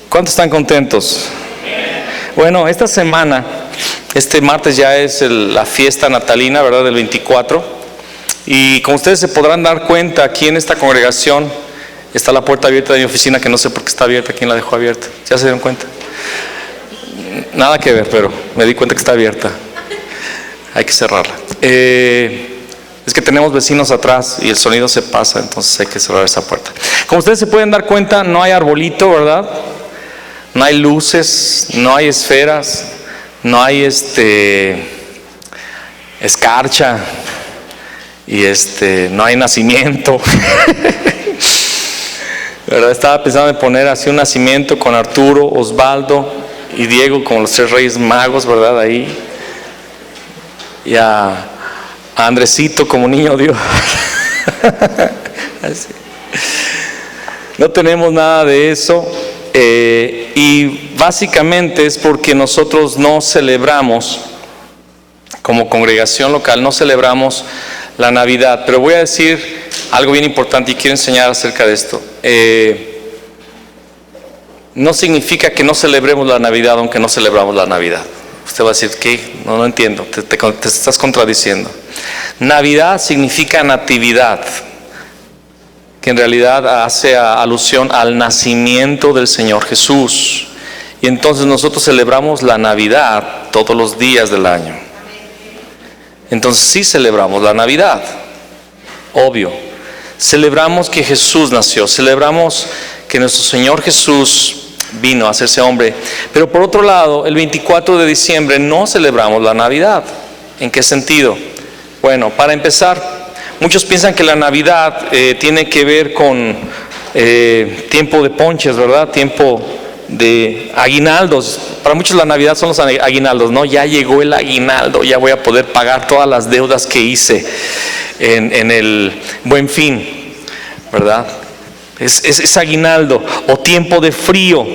¿Cuántos están contentos? Bueno, esta semana, este martes ya es la fiesta natalina, ¿verdad? Del 24. Y como ustedes se podrán dar cuenta, aquí en esta congregación está la puerta abierta de mi oficina, que no sé por qué está abierta, quién la dejó abierta. ¿Ya se dieron cuenta? Nada que ver, pero me di cuenta que está abierta. Hay que cerrarla. Es que tenemos vecinos atrás y el sonido se pasa, entonces hay que cerrar esa puerta. Como ustedes se pueden dar cuenta, no hay arbolito, ¿verdad? No hay luces, no hay esferas, no hay escarcha y no hay nacimiento. ¿Verdad? Estaba pensando en poner así un nacimiento con Arturo, Osvaldo y Diego como los 3 Reyes Magos, ¿verdad? Ahí. Y a Andresito como niño Dios. Así. No tenemos nada de eso. Y básicamente es porque nosotros no celebramos, como congregación local, no celebramos la Navidad. Pero voy a decir algo bien importante y quiero enseñar acerca de esto. No significa que no celebremos la Navidad aunque no celebramos la Navidad. Usted va a decir, ¿qué? No entiendo, te estás contradiciendo. Navidad significa natividad, que en realidad hace alusión al nacimiento del Señor Jesús. Y entonces nosotros celebramos la Navidad todos los días del año. Entonces sí celebramos la Navidad, obvio. Celebramos que Jesús nació, celebramos que nuestro Señor Jesús vino a hacerse hombre. Pero por otro lado, el 24 de diciembre no celebramos la Navidad. ¿En qué sentido? Bueno, para empezar, muchos piensan que la Navidad tiene que ver con tiempo de ponches, ¿verdad? Tiempo de aguinaldos. Para muchos la Navidad son los aguinaldos, ¿no? Ya llegó el aguinaldo, ya voy a poder pagar todas las deudas que hice en el Buen Fin, ¿verdad? Es aguinaldo. O tiempo de frío.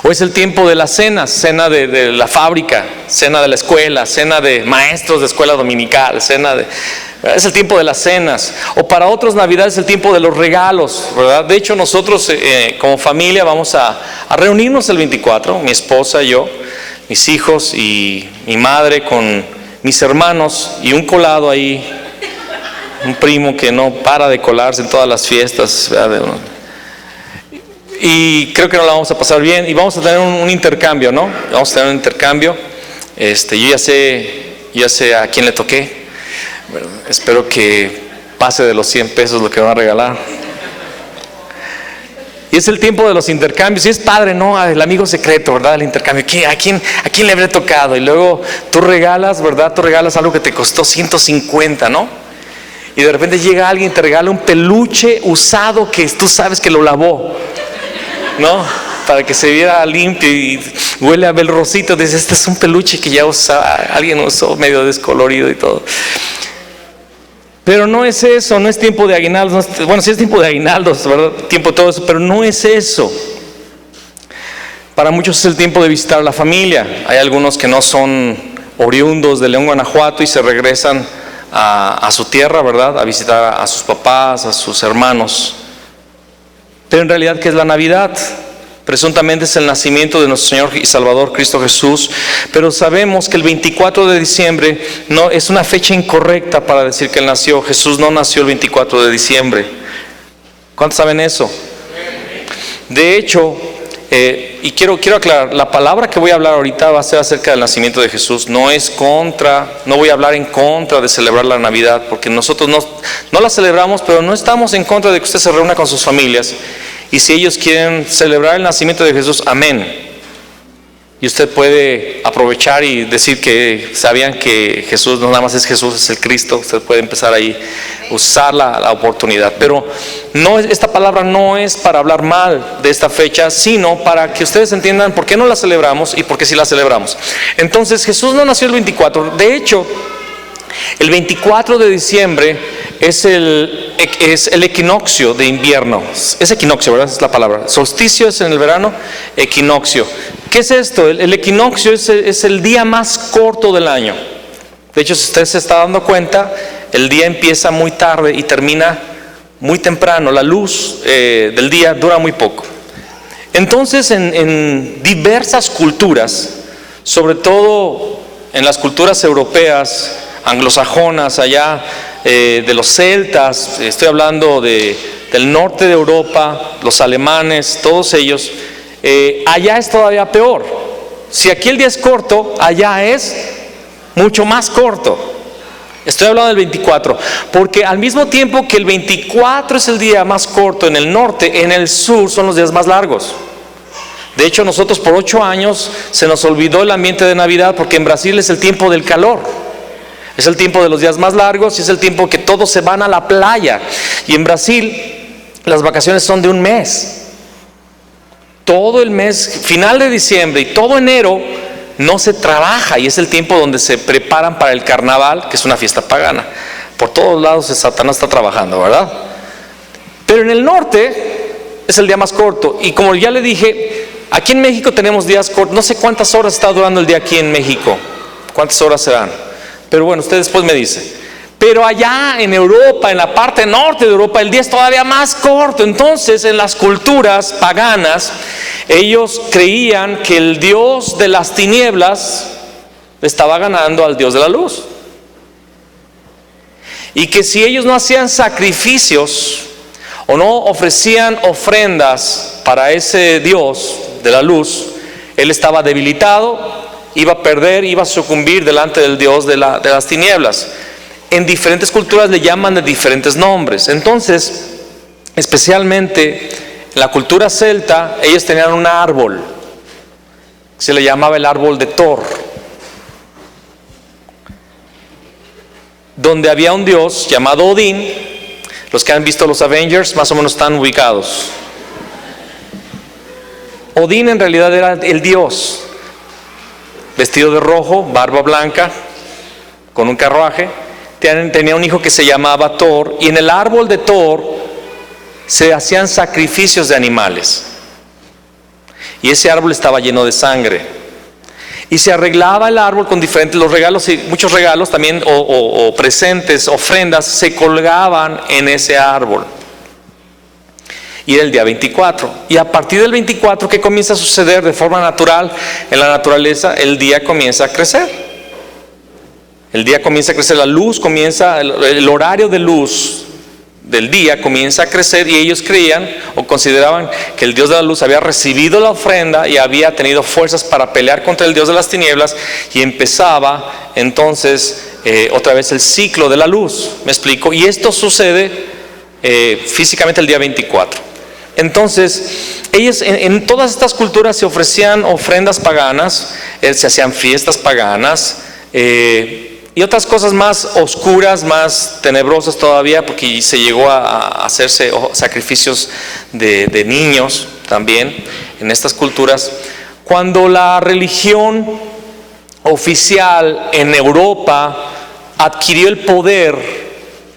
O es el tiempo de las cenas, cena de la fábrica, cena de la escuela, cena de maestros de escuela dominical, es el tiempo de las cenas. O para otros Navidad es el tiempo de los regalos, ¿verdad? De hecho nosotros como familia vamos a reunirnos el 24, mi esposa y yo, mis hijos y mi madre con mis hermanos y un colado ahí, un primo que no para de colarse en todas las fiestas, ¿verdad? Y creo que nos la vamos a pasar bien y vamos a tener un intercambio, ¿no? Vamos a tener un intercambio. Yo ya sé a quién le toqué. Bueno, espero que pase de los 100 pesos lo que van a regalar. Y es el tiempo de los intercambios. Y es padre, ¿no? El amigo secreto, ¿verdad? El intercambio. ¿A quién le habré tocado? Y luego tú regalas, ¿verdad? Tú regalas algo que te costó 150, ¿no? Y de repente llega alguien y te regala un peluche usado que tú sabes que lo lavó, ¿no? Para que se viera limpio y huele a belrosito. Dices, este es un peluche que ya alguien usó medio descolorido y todo. Pero no es eso, no es tiempo de aguinaldos. Bueno, sí es tiempo de aguinaldos, ¿verdad? Tiempo de todo eso, pero no es eso. Para muchos es el tiempo de visitar a la familia. Hay algunos que no son oriundos de León, Guanajuato y se regresan a su tierra, ¿verdad? A visitar a sus papás, a sus hermanos. Pero en realidad, ¿qué es la Navidad? Presuntamente es el nacimiento de nuestro Señor y Salvador Cristo Jesús, pero sabemos que el 24 de diciembre no es una fecha incorrecta para decir que Él nació. Jesús no nació el 24 de diciembre. ¿Cuántos saben eso? De hecho, y quiero aclarar, la palabra que voy a hablar ahorita va a ser acerca del nacimiento de Jesús. No voy a hablar en contra de celebrar la Navidad, porque nosotros no la celebramos, pero no estamos en contra de que usted se reúna con sus familias. Y si ellos quieren celebrar el nacimiento de Jesús, amén. Y usted puede aprovechar y decir que sabían que Jesús no nada más es Jesús, es el Cristo. Usted puede empezar ahí a usar la oportunidad. Pero no, esta palabra no es para hablar mal de esta fecha, sino para que ustedes entiendan por qué no la celebramos y por qué sí la celebramos. Entonces, Jesús no nació el 24. De hecho, el 24 de diciembre es el equinoccio de invierno. Es equinoccio, ¿verdad? Es la palabra. Solsticio es en el verano, equinoccio. ¿Qué es esto? El equinoccio es el día más corto del año. De hecho, si usted se está dando cuenta, el día empieza muy tarde y termina muy temprano. La luz del día dura muy poco. Entonces, en diversas culturas, sobre todo en las culturas europeas, anglosajonas, allá de los celtas, estoy hablando del norte de Europa, los alemanes, todos ellos, allá es todavía peor. Si aquí el día es corto, allá es mucho más corto. Estoy hablando del 24, porque al mismo tiempo que el 24 es el día más corto en el norte, en el sur son los días más largos. De hecho, nosotros por 8 años se nos olvidó el ambiente de Navidad, porque en Brasil es el tiempo del calor. Es el tiempo de los días más largos y es el tiempo que todos se van a la playa. Y en Brasil las vacaciones son de un mes. Todo el mes, final de diciembre y todo enero no se trabaja, y es el tiempo donde se preparan para el carnaval, que es una fiesta pagana. Por todos lados Satanás está trabajando, ¿verdad? Pero en el norte es el día más corto. Y como ya le dije, aquí en México tenemos días cortos. No sé cuántas horas está durando el día aquí en México. ¿Cuántas horas serán? Pero bueno, usted después me dice. Pero allá en Europa, en la parte norte de Europa, el día es todavía más corto. Entonces, en las culturas paganas, ellos creían que el Dios de las tinieblas estaba ganando al Dios de la luz. Y que si ellos no hacían sacrificios o no ofrecían ofrendas para ese Dios de la luz, él estaba debilitado, iba a perder, iba a sucumbir delante del Dios de las tinieblas. En diferentes culturas le llaman de diferentes nombres. Entonces, especialmente en la cultura celta, ellos tenían un árbol, se le llamaba el árbol de Thor, donde había un dios llamado Odín. Los que han visto los Avengers más o menos están ubicados. Odín en realidad era el dios, vestido de rojo, barba blanca, con un carruaje. Tenía un hijo que se llamaba Thor, y en el árbol de Thor se hacían sacrificios de animales, y ese árbol estaba lleno de sangre, y se arreglaba el árbol con diferentes, los regalos, y muchos regalos también, o presentes, ofrendas, se colgaban en ese árbol. Y era el día 24, y a partir del 24, ¿qué comienza a suceder de forma natural en la naturaleza? El día comienza a crecer. El día comienza a crecer, la luz comienza, el horario de luz del día comienza a crecer, y ellos creían o consideraban que el Dios de la luz había recibido la ofrenda y había tenido fuerzas para pelear contra el Dios de las tinieblas, y empezaba entonces otra vez el ciclo de la luz. ¿Me explico? Y esto sucede físicamente el día 24. Entonces, ellos en todas estas culturas se ofrecían ofrendas paganas, se hacían fiestas paganas, y otras cosas más oscuras, más tenebrosas todavía, porque se llegó a hacerse sacrificios de niños también en estas culturas. Cuando la religión oficial en Europa adquirió el poder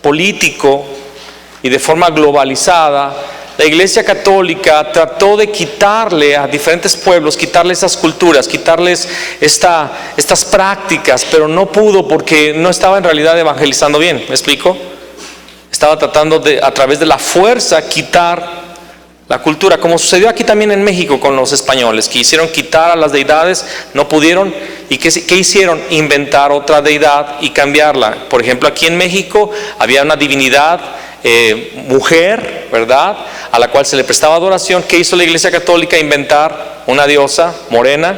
político y de forma globalizada, la Iglesia Católica trató de quitarle a diferentes pueblos, quitarle esas culturas, quitarles estas prácticas, pero no pudo, porque no estaba en realidad evangelizando bien. ¿Me explico? Estaba tratando de, a través de la fuerza, quitar la cultura, como sucedió aquí también en México con los españoles, que quisieron quitar a las deidades, no pudieron. ¿Y qué hicieron? Inventar otra deidad y cambiarla. Por ejemplo, aquí en México había una divinidad mujer, ¿verdad?, a la cual se le prestaba adoración. ¿Qué hizo la Iglesia Católica? Inventar una diosa morena,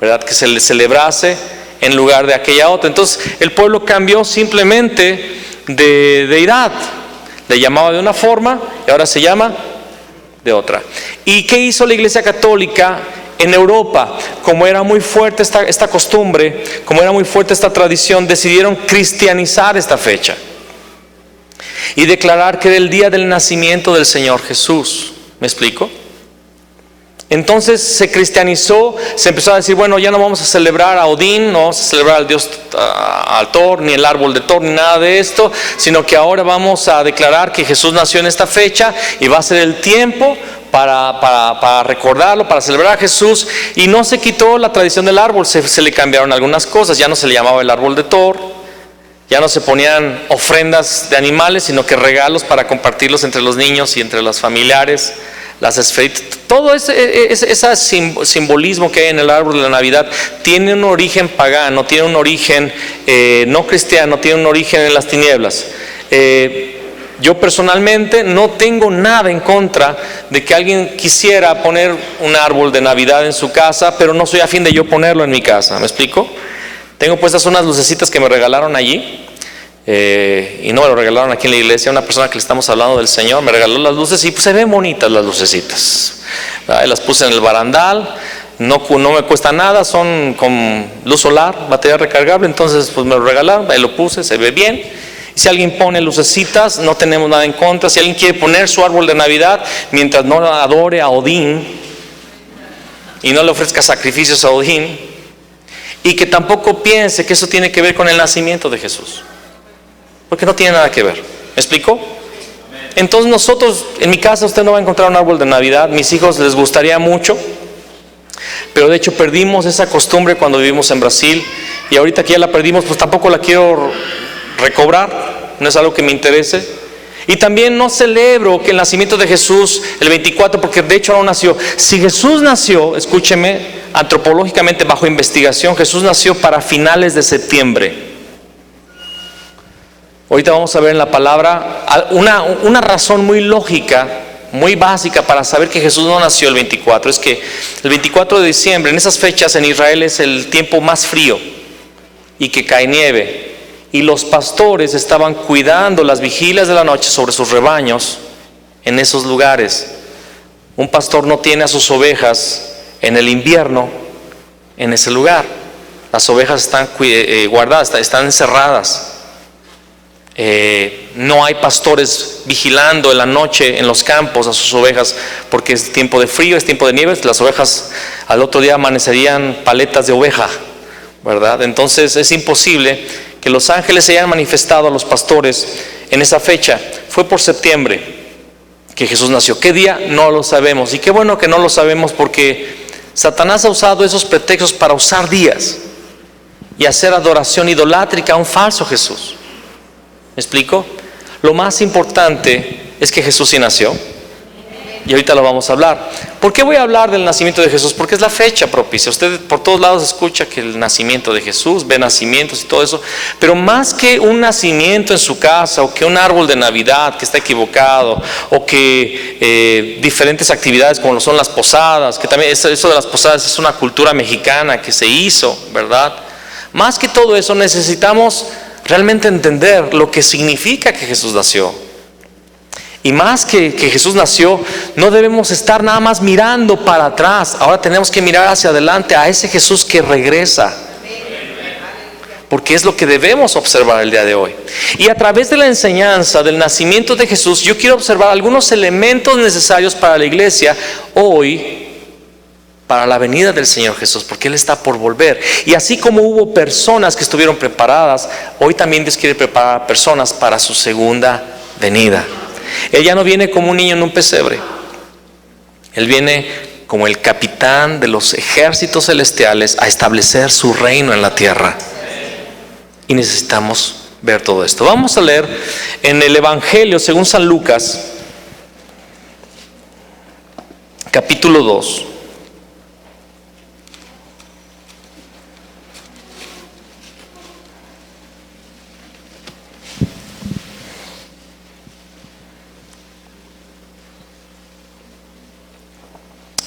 ¿verdad?, que se le celebrase en lugar de aquella otra. Entonces el pueblo cambió simplemente de deidad, le llamaba de una forma y ahora se llama de otra. ¿Y qué hizo la Iglesia Católica En Europa, como era muy fuerte esta costumbre, como era muy fuerte esta tradición, decidieron cristianizar esta fecha y declarar que era el día del nacimiento del Señor Jesús. ¿Me explico? Entonces se cristianizó, se empezó a decir, bueno, ya no vamos a celebrar a Odín, no vamos a celebrar al dios al Thor, ni el árbol de Thor, ni nada de esto, sino que ahora vamos a declarar que Jesús nació en esta fecha y va a ser el tiempo para recordarlo, para celebrar a Jesús. Y no se quitó la tradición del árbol, se le cambiaron algunas cosas. Ya no se le llamaba el árbol de Thor, ya no se ponían ofrendas de animales, sino que regalos para compartirlos entre los niños y entre los familiares. Las esferitas, todo ese simbolismo que hay en el árbol de la Navidad tiene un origen pagano, tiene un origen no cristiano, tiene un origen en las tinieblas. Yo personalmente no tengo nada en contra de que alguien quisiera poner un árbol de Navidad en su casa, pero no soy afín de yo ponerlo en mi casa. ¿Me explico? Tengo puestas unas lucecitas que me regalaron allí. Y no me lo regalaron aquí en la iglesia. Una persona que le estamos hablando del Señor me regaló las luces y pues se ven bonitas las lucecitas. Las puse en el barandal, no me cuesta nada, son con luz solar, batería recargable. Entonces pues me lo regalaron, ahí lo puse, se ve bien. Y si alguien pone lucecitas, no tenemos nada en contra. Si alguien quiere poner su árbol de Navidad, mientras no adore a Odín y no le ofrezca sacrificios a Odín, y que tampoco piense que eso tiene que ver con el nacimiento de Jesús, porque no tiene nada que ver. ¿Me explico? Entonces nosotros, en mi casa usted no va a encontrar un árbol de Navidad. Mis hijos les gustaría mucho, pero de hecho perdimos esa costumbre cuando vivimos en Brasil, y ahorita que ya la perdimos, pues tampoco la quiero recobrar, no es algo que me interese. Y también no celebro que el nacimiento de Jesús el 24, porque de hecho no nació. Si Jesús nació, escúcheme, antropológicamente bajo investigación, Jesús nació para finales de septiembre. Ahorita vamos a ver en la palabra una razón muy lógica, muy básica para saber que Jesús no nació el 24. Es que el 24 de diciembre, en esas fechas en Israel es el tiempo más frío y que cae nieve. Y los pastores estaban cuidando las vigilias de la noche sobre sus rebaños en esos lugares. Un pastor no tiene a sus ovejas en el invierno en ese lugar. Las ovejas están guardadas, están encerradas. No hay pastores vigilando en la noche en los campos a sus ovejas, porque es tiempo de frío, es tiempo de nieve. Las ovejas al otro día amanecerían paletas de oveja, ¿verdad? Entonces es imposible que los ángeles se hayan manifestado a los pastores en esa fecha. Fue por septiembre que Jesús nació. ¿Qué día? No lo sabemos. Y qué bueno que no lo sabemos, porque Satanás ha usado esos pretextos para usar días y hacer adoración idolátrica a un falso Jesús. ¿Me explico? Lo más importante es que Jesús sí nació, y ahorita lo vamos a hablar. ¿Por qué voy a hablar del nacimiento de Jesús? Porque es la fecha propicia. Usted por todos lados escucha que el nacimiento de Jesús, ve nacimientos y todo eso, pero más que un nacimiento en su casa, o que un árbol de Navidad que está equivocado, o que diferentes actividades como lo son las posadas, que también eso de las posadas es una cultura mexicana que se hizo, ¿verdad? Más que todo eso necesitamos realmente entender lo que significa que Jesús nació. Y más que Jesús nació, no debemos estar nada más mirando para atrás. Ahora tenemos que mirar hacia adelante a ese Jesús que regresa, porque es lo que debemos observar el día de hoy. Y a través de la enseñanza del nacimiento de Jesús, yo quiero observar algunos elementos necesarios para la iglesia hoy, para la venida del Señor Jesús, porque Él está por volver. Y así como hubo personas que estuvieron preparadas, hoy también Dios quiere preparar a personas para su segunda venida. Él ya no viene como un niño en un pesebre. Él viene como el capitán de los ejércitos celestiales a establecer su reino en la tierra. Y necesitamos ver todo esto. Vamos a leer en el Evangelio según San Lucas, capítulo 2.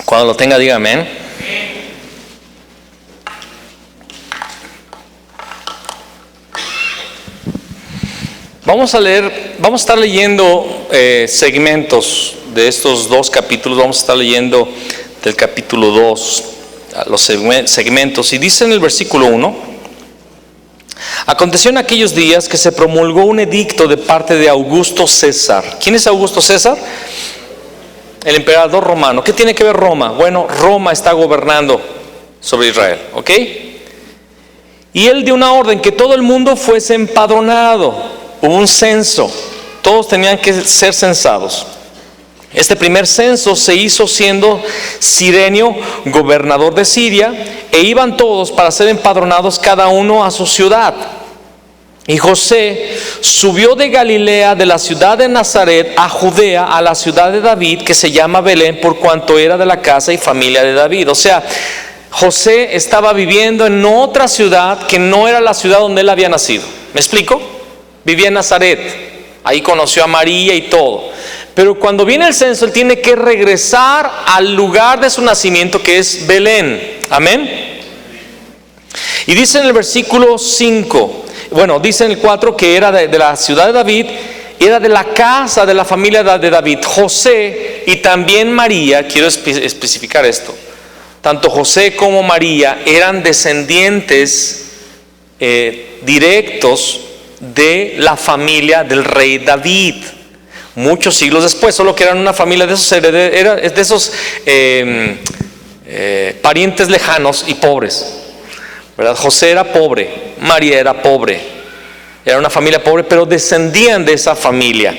Cuando lo tenga, diga amén. Vamos a estar leyendo segmentos de estos dos capítulos. Vamos a estar leyendo del capítulo 2 los segmentos. Y dice en el versículo 1: aconteció en aquellos días que se promulgó un edicto de parte de Augusto César. ¿Quién es Augusto César? El emperador romano. ¿Qué tiene que ver Roma? Bueno, Roma está gobernando sobre Israel, ¿ok? Y él dio una orden que todo el mundo fuese empadronado. Hubo un censo, todos tenían que ser censados. Este primer censo se hizo siendo Cirenio gobernador de Siria, e iban todos para ser empadronados, cada uno a su ciudad. Y José subió de Galilea, de la ciudad de Nazaret, a Judea, a la ciudad de David, que se llama Belén, por cuanto era de la casa y familia de David. O sea, José estaba viviendo en otra ciudad que no era la ciudad donde él había nacido. ¿Me explico? Vivía en Nazaret, ahí conoció a María y todo. Pero cuando viene el censo, él tiene que regresar al lugar de su nacimiento, que es Belén. Amén. Y dice en el versículo 5, bueno, dice en el 4 que era de la ciudad de David, era de la casa de la familia de David. José y también María, quiero especificar esto, tanto José como María eran descendientes directos de la familia del rey David. Muchos siglos después, solo que eran una familia de esos parientes lejanos y pobres, ¿verdad? José era pobre, María era pobre, era una familia pobre, pero descendían de esa familia.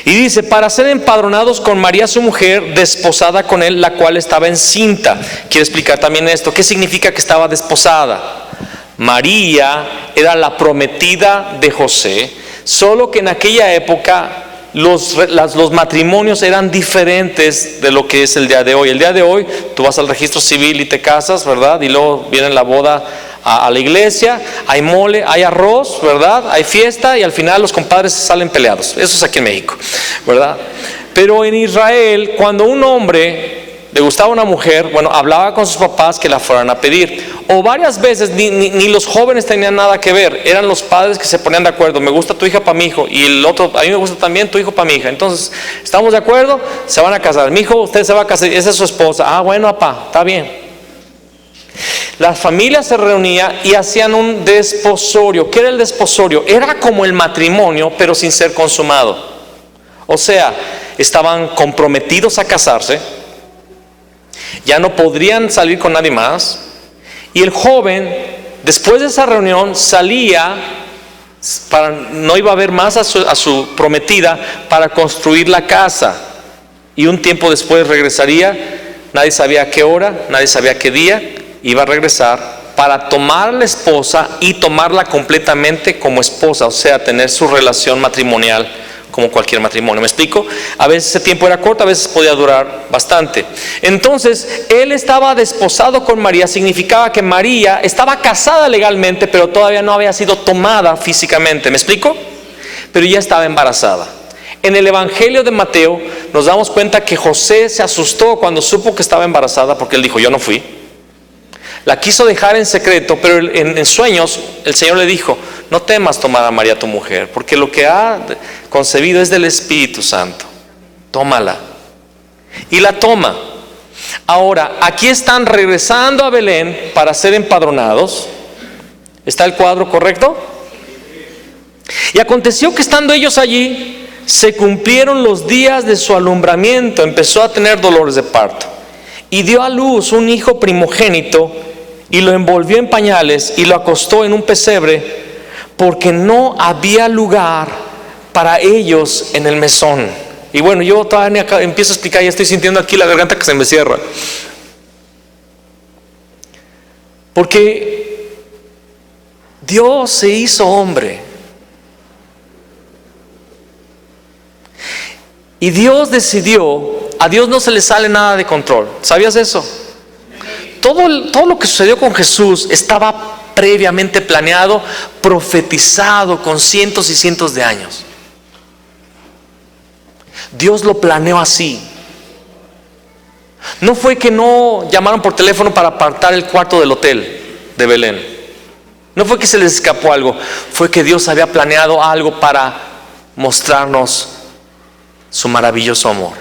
Y dice, para ser empadronados con María su mujer, desposada con él, la cual estaba encinta. Quiero explicar también esto. ¿Qué significa que estaba desposada? María era la prometida de José, solo que en aquella época los matrimonios eran diferentes de lo que es el día de hoy. El día de hoy tú vas al registro civil y te casas, ¿verdad? Y luego viene la boda a la iglesia, hay mole, hay arroz, ¿verdad? Hay fiesta y al final los compadres salen peleados. Eso es aquí en México, ¿verdad? Pero en Israel, cuando un hombre le gustaba una mujer, bueno, hablaba con sus papás que la fueran a pedir. O varias veces ni los jóvenes tenían nada que ver, eran los padres que se ponían de acuerdo. Me gusta tu hija para mi hijo, y el otro, a mí me gusta también tu hijo para mi hija. Entonces, estamos de acuerdo, se van a casar. Mi hijo, usted se va a casar, esa es su esposa. Ah, bueno, papá, está bien. Las familias se reunían y hacían un desposorio. ¿Qué era el desposorio? Era como el matrimonio, pero sin ser consumado. O sea, estaban comprometidos a casarse, ya no podrían salir con nadie más, y el joven, después de esa reunión, salía, no iba a ver más a su prometida, para construir la casa, y un tiempo después regresaría. Nadie sabía a qué hora, nadie sabía qué día, iba a regresar para tomar a la esposa y tomarla completamente como esposa, o sea, tener su relación matrimonial como cualquier matrimonio. ¿Me explico? A veces ese tiempo era corto, a veces podía durar bastante. Entonces, él estaba desposado con María, significaba que María estaba casada legalmente, pero todavía no había sido tomada físicamente. ¿Me explico? Pero ya estaba embarazada. En el Evangelio de Mateo nos damos cuenta que José se asustó cuando supo que estaba embarazada, porque él dijo, yo no fui. La quiso dejar en secreto, pero en sueños el Señor le dijo, no temas tomar a María tu mujer, porque lo que ha concebido es del Espíritu Santo. Tómala. Y la toma. Ahora, aquí están regresando a Belén para ser empadronados. ¿Está el cuadro correcto? Y aconteció que estando ellos allí, se cumplieron los días de su alumbramiento. Empezó a tener dolores de parto. Y dio a luz un hijo primogénito, y lo envolvió en pañales y lo acostó en un pesebre, porque no había lugar para ellos en el mesón. Y bueno, yo todavía empiezo a explicar y estoy sintiendo aquí la garganta que se me cierra. Porque Dios se hizo hombre. Y Dios decidió, a Dios no se le sale nada de control. ¿Sabías eso? Todo lo que sucedió con Jesús estaba previamente planeado, profetizado con cientos y cientos de años. Dios lo planeó así. No fue que no llamaron por teléfono para apartar el cuarto del hotel de Belén. No fue que se les escapó algo. Fue que Dios había planeado algo para mostrarnos su maravilloso amor.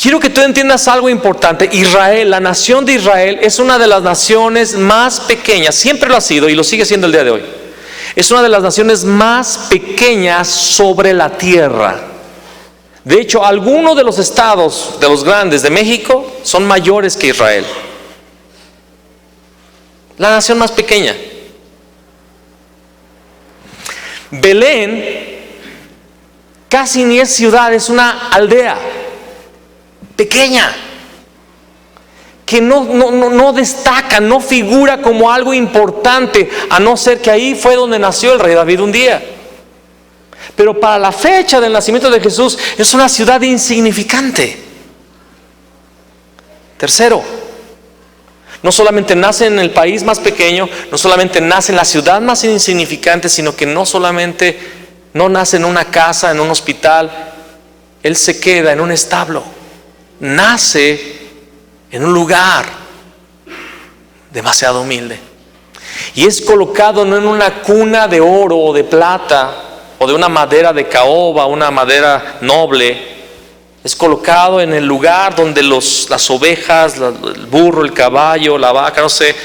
Quiero que tú entiendas algo importante. Israel, la nación de Israel, es una de las naciones más pequeñas, siempre lo ha sido y lo sigue siendo el día de hoy. Es una de las naciones más pequeñas sobre la tierra. De hecho, algunos de los estados, de los grandes de México, son mayores que Israel. La nación más pequeña. Belén casi ni es ciudad, es una aldea pequeña, que no destaca, no figura como algo importante, a no ser que ahí fue donde nació el rey David un día. Pero para la fecha del nacimiento de Jesús es una ciudad insignificante. Tercero, no solamente nace en el país más pequeño, no solamente nace en la ciudad más insignificante, sino que no solamente no nace en una casa, en un hospital, él se queda en un establo. Nace en un lugar demasiado humilde y es colocado no en una cuna de oro o de plata o de una madera de caoba, una madera noble. Es colocado en el lugar donde las ovejas, el burro, el caballo, la vaca, no sé,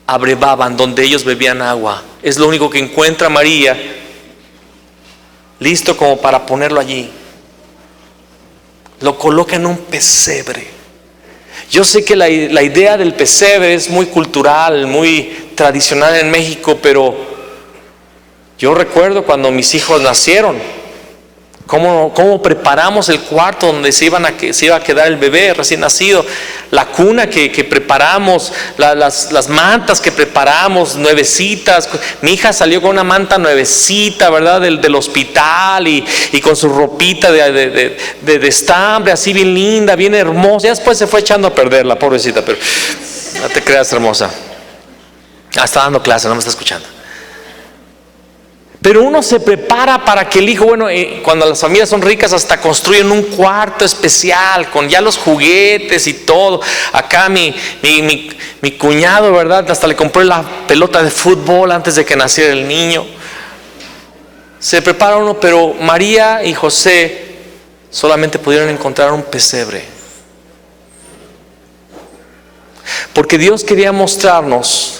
abrevaban, donde ellos bebían agua. Es lo único que encuentra María, listo como para ponerlo allí. Lo coloca en un pesebre. Yo sé que la idea del pesebre es muy cultural, muy tradicional en México, pero yo recuerdo cuando mis hijos nacieron, cómo preparamos el cuarto donde se iba a quedar el bebé recién nacido, la cuna que preparamos, las mantas que preparamos, nuevecitas. Mi hija salió con una manta nuevecita, ¿verdad? Del hospital y con su ropita de estambre, así bien linda, bien hermosa. Ya después se fue echando a perder la pobrecita, pero no te creas, hermosa. Está dando clase, no me está escuchando. Pero uno se prepara para que el hijo, cuando las familias son ricas, hasta construyen un cuarto especial con ya los juguetes y todo. Acá mi cuñado, ¿verdad? Hasta le compró la pelota de fútbol antes de que naciera el niño. Se prepara uno, pero María y José solamente pudieron encontrar un pesebre. Porque Dios quería mostrarnos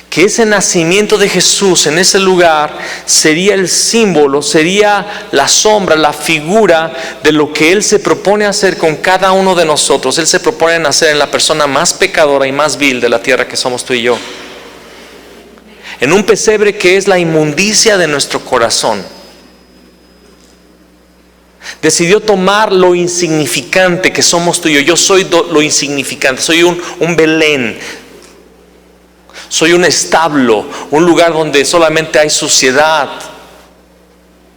que ese nacimiento de Jesús en ese lugar sería el símbolo, sería la sombra, la figura de lo que Él se propone hacer con cada uno de nosotros. Él se propone nacer en la persona más pecadora y más vil de la tierra, que somos tú y yo. En un pesebre que es la inmundicia de nuestro corazón. Decidió tomar lo insignificante que somos tú y yo. Yo soy lo insignificante, soy un Belén. Soy un establo, un lugar donde solamente hay suciedad,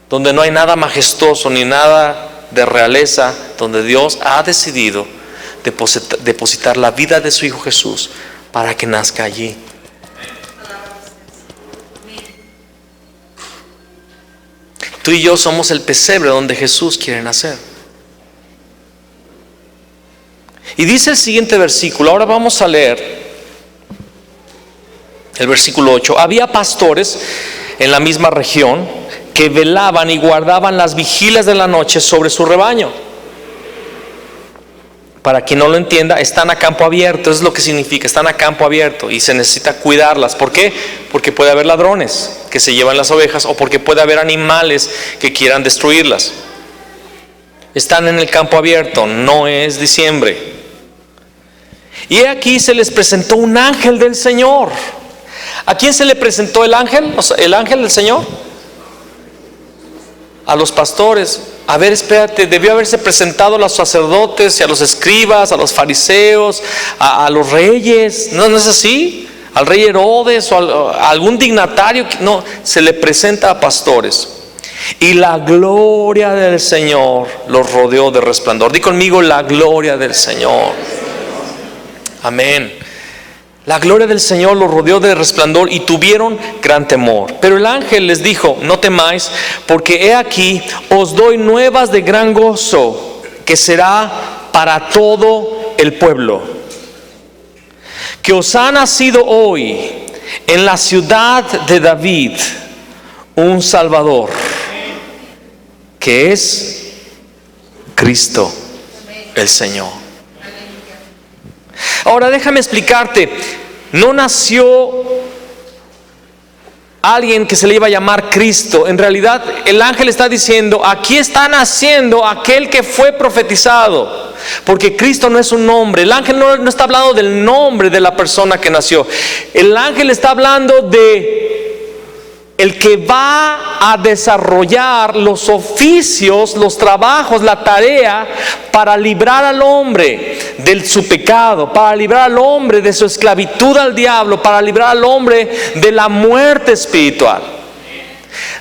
donde no hay nada majestuoso ni nada de realeza, donde Dios ha decidido depositar la vida de su Hijo Jesús para que nazca allí. Tú y yo somos el pesebre donde Jesús quiere nacer. Y dice el siguiente versículo, ahora vamos a leer el versículo 8. Había pastores en la misma región que velaban y guardaban las vigilias de la noche sobre su rebaño. Para quien no lo entienda, están a campo abierto, es lo que significa, están a campo abierto y se necesita cuidarlas. ¿Por qué? Porque puede haber ladrones que se llevan las ovejas o porque puede haber animales que quieran destruirlas. Están en el campo abierto, no es diciembre. Y aquí se les presentó un ángel del Señor. ¿A quién se le presentó el ángel? ¿El ángel del Señor? A los pastores. A ver, espérate, debió haberse presentado a los sacerdotes y a los escribas, a los fariseos, a los reyes. ¿No es así? Al rey Herodes o a algún dignatario. No, se le presenta a pastores. Y la gloria del Señor los rodeó de resplandor. Di conmigo, la gloria del Señor. Amén. La gloria del Señor los rodeó de resplandor y tuvieron gran temor. Pero el ángel les dijo, no temáis, porque he aquí os doy nuevas de gran gozo, que será para todo el pueblo. Que os ha nacido hoy en la ciudad de David un Salvador, que es Cristo el Señor. Ahora déjame explicarte, no nació alguien que se le iba a llamar Cristo. En realidad el ángel está diciendo, aquí está naciendo aquel que fue profetizado, porque Cristo no es un nombre. El ángel no está hablando del nombre de la persona que nació. El ángel está hablando de el que va a desarrollar los oficios, los trabajos, la tarea para librar al hombre de su pecado, para librar al hombre de su esclavitud al diablo, para librar al hombre de la muerte espiritual.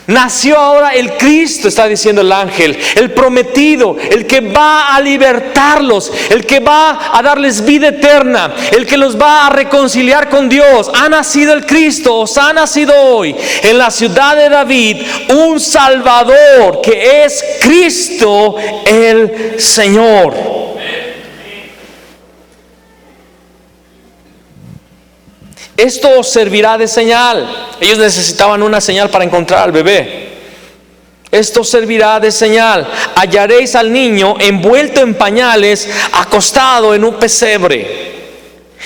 Nació ahora el Cristo, está diciendo el ángel, el prometido, el que va a libertarlos, el que va a darles vida eterna, el que los va a reconciliar con Dios. Ha nacido el Cristo, os ha nacido hoy en la ciudad de David un Salvador, que es Cristo el Señor. Esto os servirá de señal. Ellos necesitaban una señal para encontrar al bebé. Esto servirá de señal. Hallaréis al niño envuelto en pañales, acostado en un pesebre.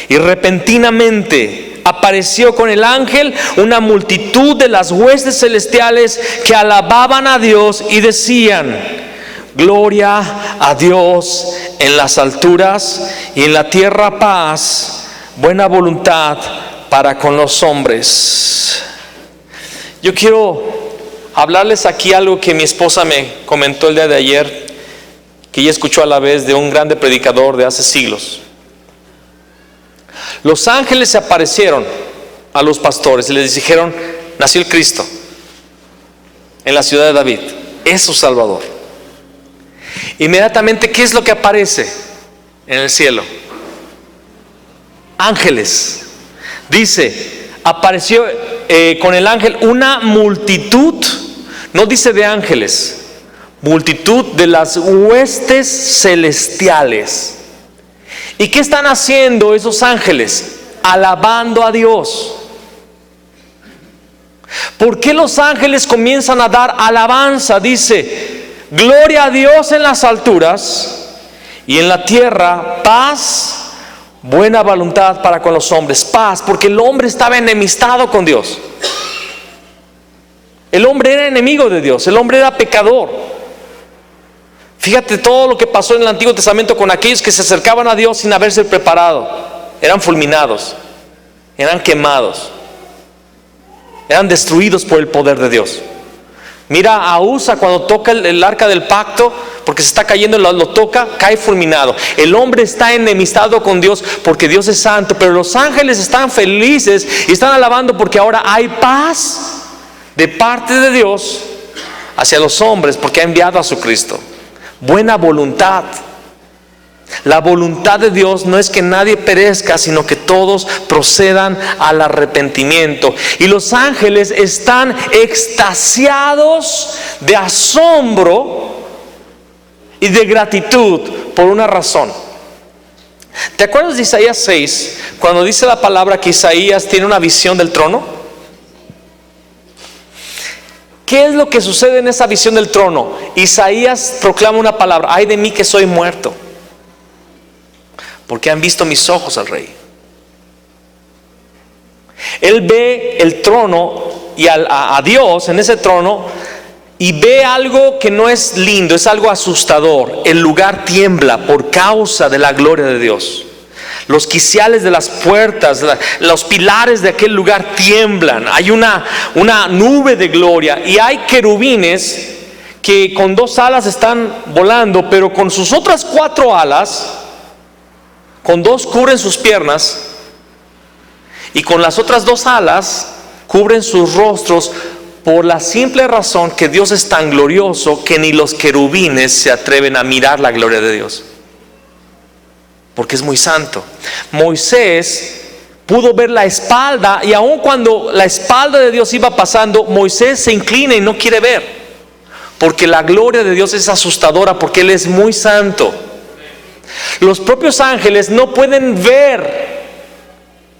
Y repentinamente apareció con el ángel una multitud de las huestes celestiales que alababan a Dios y decían: gloria a Dios en las alturas, y en la tierra paz, buena voluntad para con los hombres. Yo quiero hablarles aquí algo que mi esposa me comentó el día de ayer, que ella escuchó a la vez de un grande predicador de hace siglos. Los ángeles se aparecieron a los pastores y les dijeron: nació el Cristo en la ciudad de David, es su Salvador. Inmediatamente, ¿qué es lo que aparece en el cielo? Ángeles. Dice, apareció con el ángel una multitud, no dice de ángeles, multitud de las huestes celestiales. ¿Y qué están haciendo esos ángeles? Alabando a Dios. ¿Por qué los ángeles comienzan a dar alabanza? Dice: gloria a Dios en las alturas, y en la tierra paz, buena voluntad para con los hombres. Paz, porque el hombre estaba enemistado con Dios. El hombre era enemigo de Dios, el hombre era pecador. Fíjate todo lo que pasó en el Antiguo Testamento con aquellos que se acercaban a Dios sin haberse preparado. Eran fulminados, eran quemados, eran destruidos por el poder de Dios. Mira a Usa cuando toca el arca del pacto, porque se está cayendo, lo toca, cae fulminado. El hombre está enemistado con Dios porque Dios es santo, pero los ángeles están felices y están alabando porque ahora hay paz de parte de Dios hacia los hombres, porque ha enviado a su Cristo. Buena voluntad. La voluntad de Dios no es que nadie perezca, sino que todos procedan al arrepentimiento. Y los ángeles están extasiados de asombro y de gratitud por una razón. ¿Te acuerdas de Isaías 6, cuando dice la palabra que Isaías tiene una visión del trono? ¿Qué es lo que sucede en esa visión del trono? Isaías proclama una palabra: ay de mí que soy muerto, porque han visto mis ojos al Rey. Él ve el trono y a Dios en ese trono, y ve algo que no es lindo, es algo asustador. El lugar tiembla por causa de la gloria de Dios. Los quiciales de las puertas, los pilares de aquel lugar tiemblan. Hay una nube de gloria, y hay querubines que con 2 alas están volando, pero con sus otras 4 alas, con 2 cubren sus piernas, y con las otras 2 alas cubren sus rostros, por la simple razón que Dios es tan glorioso que ni los querubines se atreven a mirar la gloria de Dios, porque es muy santo. Moisés pudo ver la espalda, y aun cuando la espalda de Dios iba pasando, Moisés se inclina y no quiere ver, porque la gloria de Dios es asustadora, porque Él es muy santo. Los propios ángeles no pueden ver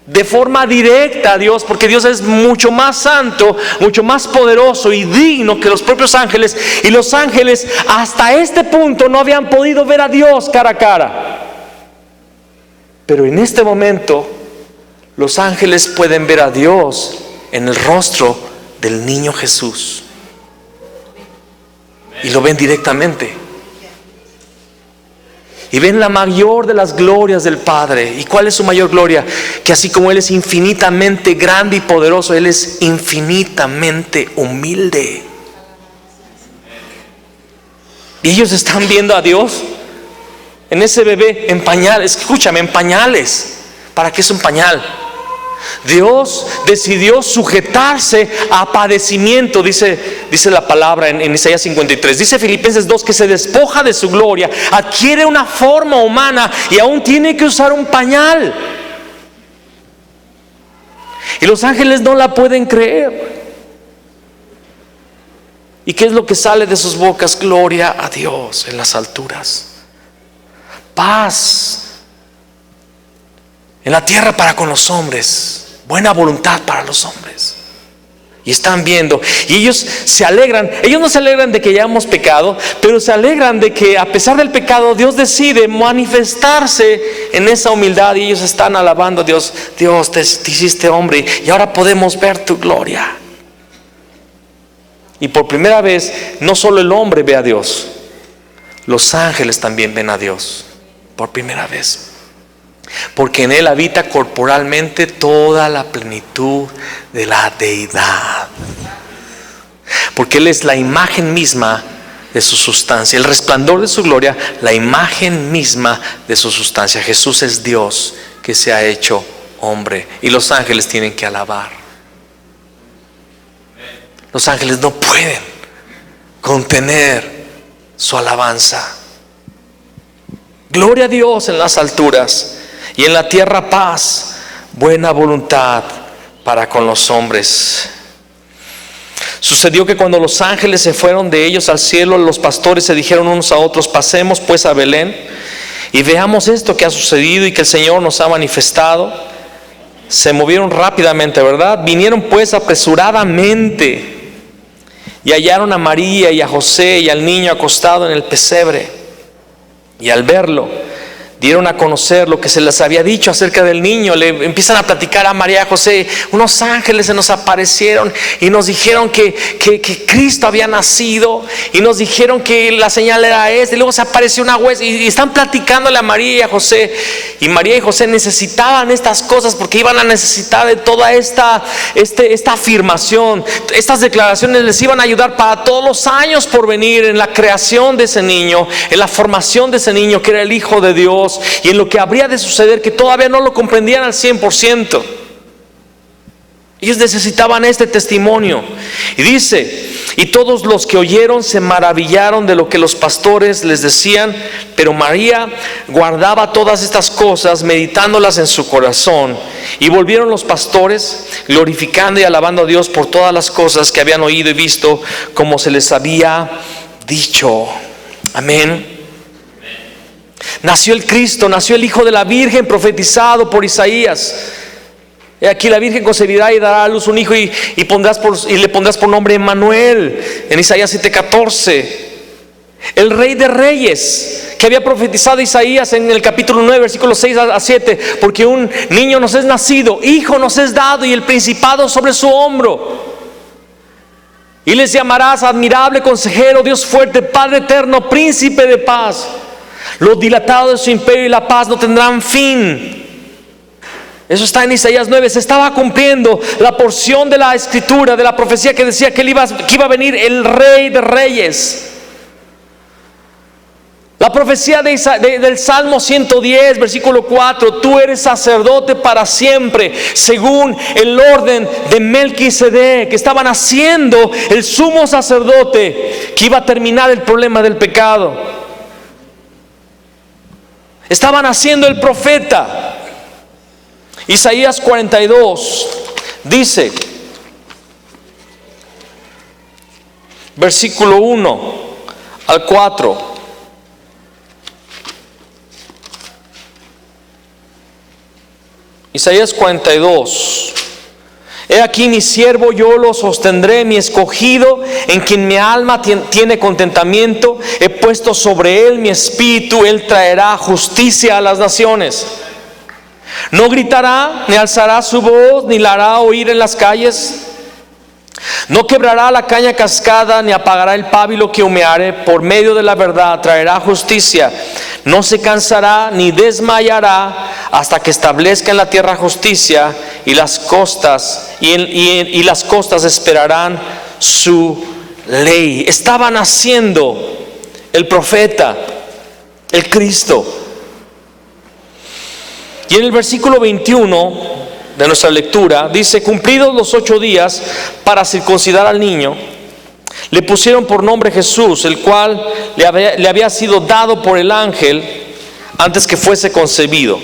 de forma directa a Dios, porque Dios es mucho más santo, mucho más poderoso y digno que los propios ángeles, y los ángeles hasta este punto no habían podido ver a Dios cara a cara. Pero en este momento los ángeles pueden ver a Dios en el rostro del niño Jesús, y lo ven directamente. Y ven la mayor de las glorias del Padre. ¿Y cuál es su mayor gloria? Que así como Él es infinitamente grande y poderoso, Él es infinitamente humilde. Y ellos están viendo a Dios en ese bebé en pañales. Escúchame, en pañales. ¿Para qué es un pañal? Dios decidió sujetarse a padecimiento, dice la palabra en Isaías 53. Dice Filipenses 2 que se despoja de su gloria, adquiere una forma humana y aún tiene que usar un pañal. Y los ángeles no la pueden creer. ¿Y qué es lo que sale de sus bocas? Gloria a Dios en las alturas, paz en la tierra para con los hombres, buena voluntad para los hombres. Y están viendo, y ellos se alegran. Ellos no se alegran de que hayamos pecado, pero se alegran de que a pesar del pecado Dios decide manifestarse en esa humildad, y ellos están alabando a Dios. Dios, te hiciste hombre y ahora podemos ver tu gloria. Y por primera vez no solo el hombre ve a Dios, los ángeles también ven a Dios por primera vez. Porque en Él habita corporalmente toda la plenitud de la deidad. Porque Él es la imagen misma de su sustancia, el resplandor de su gloria, la imagen misma de su sustancia. Jesús es Dios que se ha hecho hombre, y los ángeles tienen que alabar. Los ángeles no pueden contener su alabanza. Gloria a Dios en las alturas, y en la tierra paz, buena voluntad para con los hombres. Sucedió que cuando los ángeles se fueron de ellos al cielo, los pastores se dijeron unos a otros: pasemos pues a Belén y veamos esto que ha sucedido y que el Señor nos ha manifestado. Se movieron rápidamente, ¿verdad? Vinieron pues apresuradamente y hallaron a María y a José y al niño acostado en el pesebre. Y al verlo, dieron a conocer lo que se les había dicho acerca del niño. Le empiezan a platicar a María y a José: unos ángeles se nos aparecieron y nos dijeron que Cristo había nacido, y nos dijeron que la señal era esta. Y luego se apareció una huesa, y están platicándole a María y a José. Y María y José necesitaban estas cosas porque iban a necesitar de toda esta afirmación. Estas declaraciones les iban a ayudar para todos los años por venir, en la creación de ese niño, en la formación de ese niño que era el Hijo de Dios, y en lo que habría de suceder, que todavía no lo comprendían al 100%. Ellos necesitaban este testimonio. Y dice: y todos los que oyeron se maravillaron de lo que los pastores les decían, pero María guardaba todas estas cosas, meditándolas en su corazón. Y volvieron los pastores glorificando y alabando a Dios por todas las cosas que habían oído y visto, como se les había dicho. Amén. Nació el Cristo, nació el Hijo de la Virgen, profetizado por Isaías. He aquí la Virgen concebirá y dará a luz un hijo, y le pondrás por nombre Emmanuel, en Isaías 7:14. El Rey de Reyes, que había profetizado Isaías en el capítulo 9, versículos 6 a 7. Porque un niño nos es nacido, hijo nos es dado, y el principado sobre su hombro. Y les llamarás admirable consejero, Dios fuerte, Padre eterno, príncipe de paz. Lo dilatado de su imperio y la paz no tendrán fin. Eso está en Isaías 9. Se estaba cumpliendo la porción de la escritura, de la profecía, que decía que iba a venir el Rey de Reyes. La profecía del Salmo 110, versículo 4: tú eres sacerdote para siempre, según el orden de Melquisedec. Que estaban haciendo el sumo sacerdote que iba a terminar el problema del pecado. Estaban haciendo el profeta. Isaías 42 dice, versículo 1 al 4: Isaías 42. He aquí mi siervo, yo lo sostendré, mi escogido, en quien mi alma tiene contentamiento. He puesto sobre él mi espíritu, él traerá justicia a las naciones. No gritará, ni alzará su voz, ni la hará oír en las calles. No quebrará la caña cascada, ni apagará el pábilo que humeare. Por medio de la verdad traerá justicia. No se cansará ni desmayará hasta que establezca en la tierra justicia, y las costas y las costas esperarán su ley. Estaba naciendo el profeta, el Cristo. Y en el versículo 21 de nuestra lectura dice: cumplidos los 8 días para circuncidar al niño, le pusieron por nombre Jesús, el cual le había sido dado por el ángel antes que fuese concebido.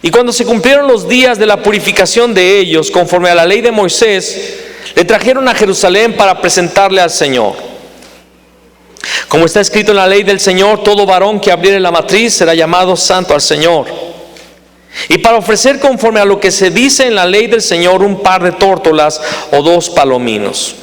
Y cuando se cumplieron los días de la purificación de ellos, conforme a la ley de Moisés, le trajeron a Jerusalén para presentarle al Señor. Como está escrito en la ley del Señor, todo varón que abriere la matriz será llamado santo al Señor. Y para ofrecer conforme a lo que se dice en la ley del Señor, un par de tórtolas o 2 palominos.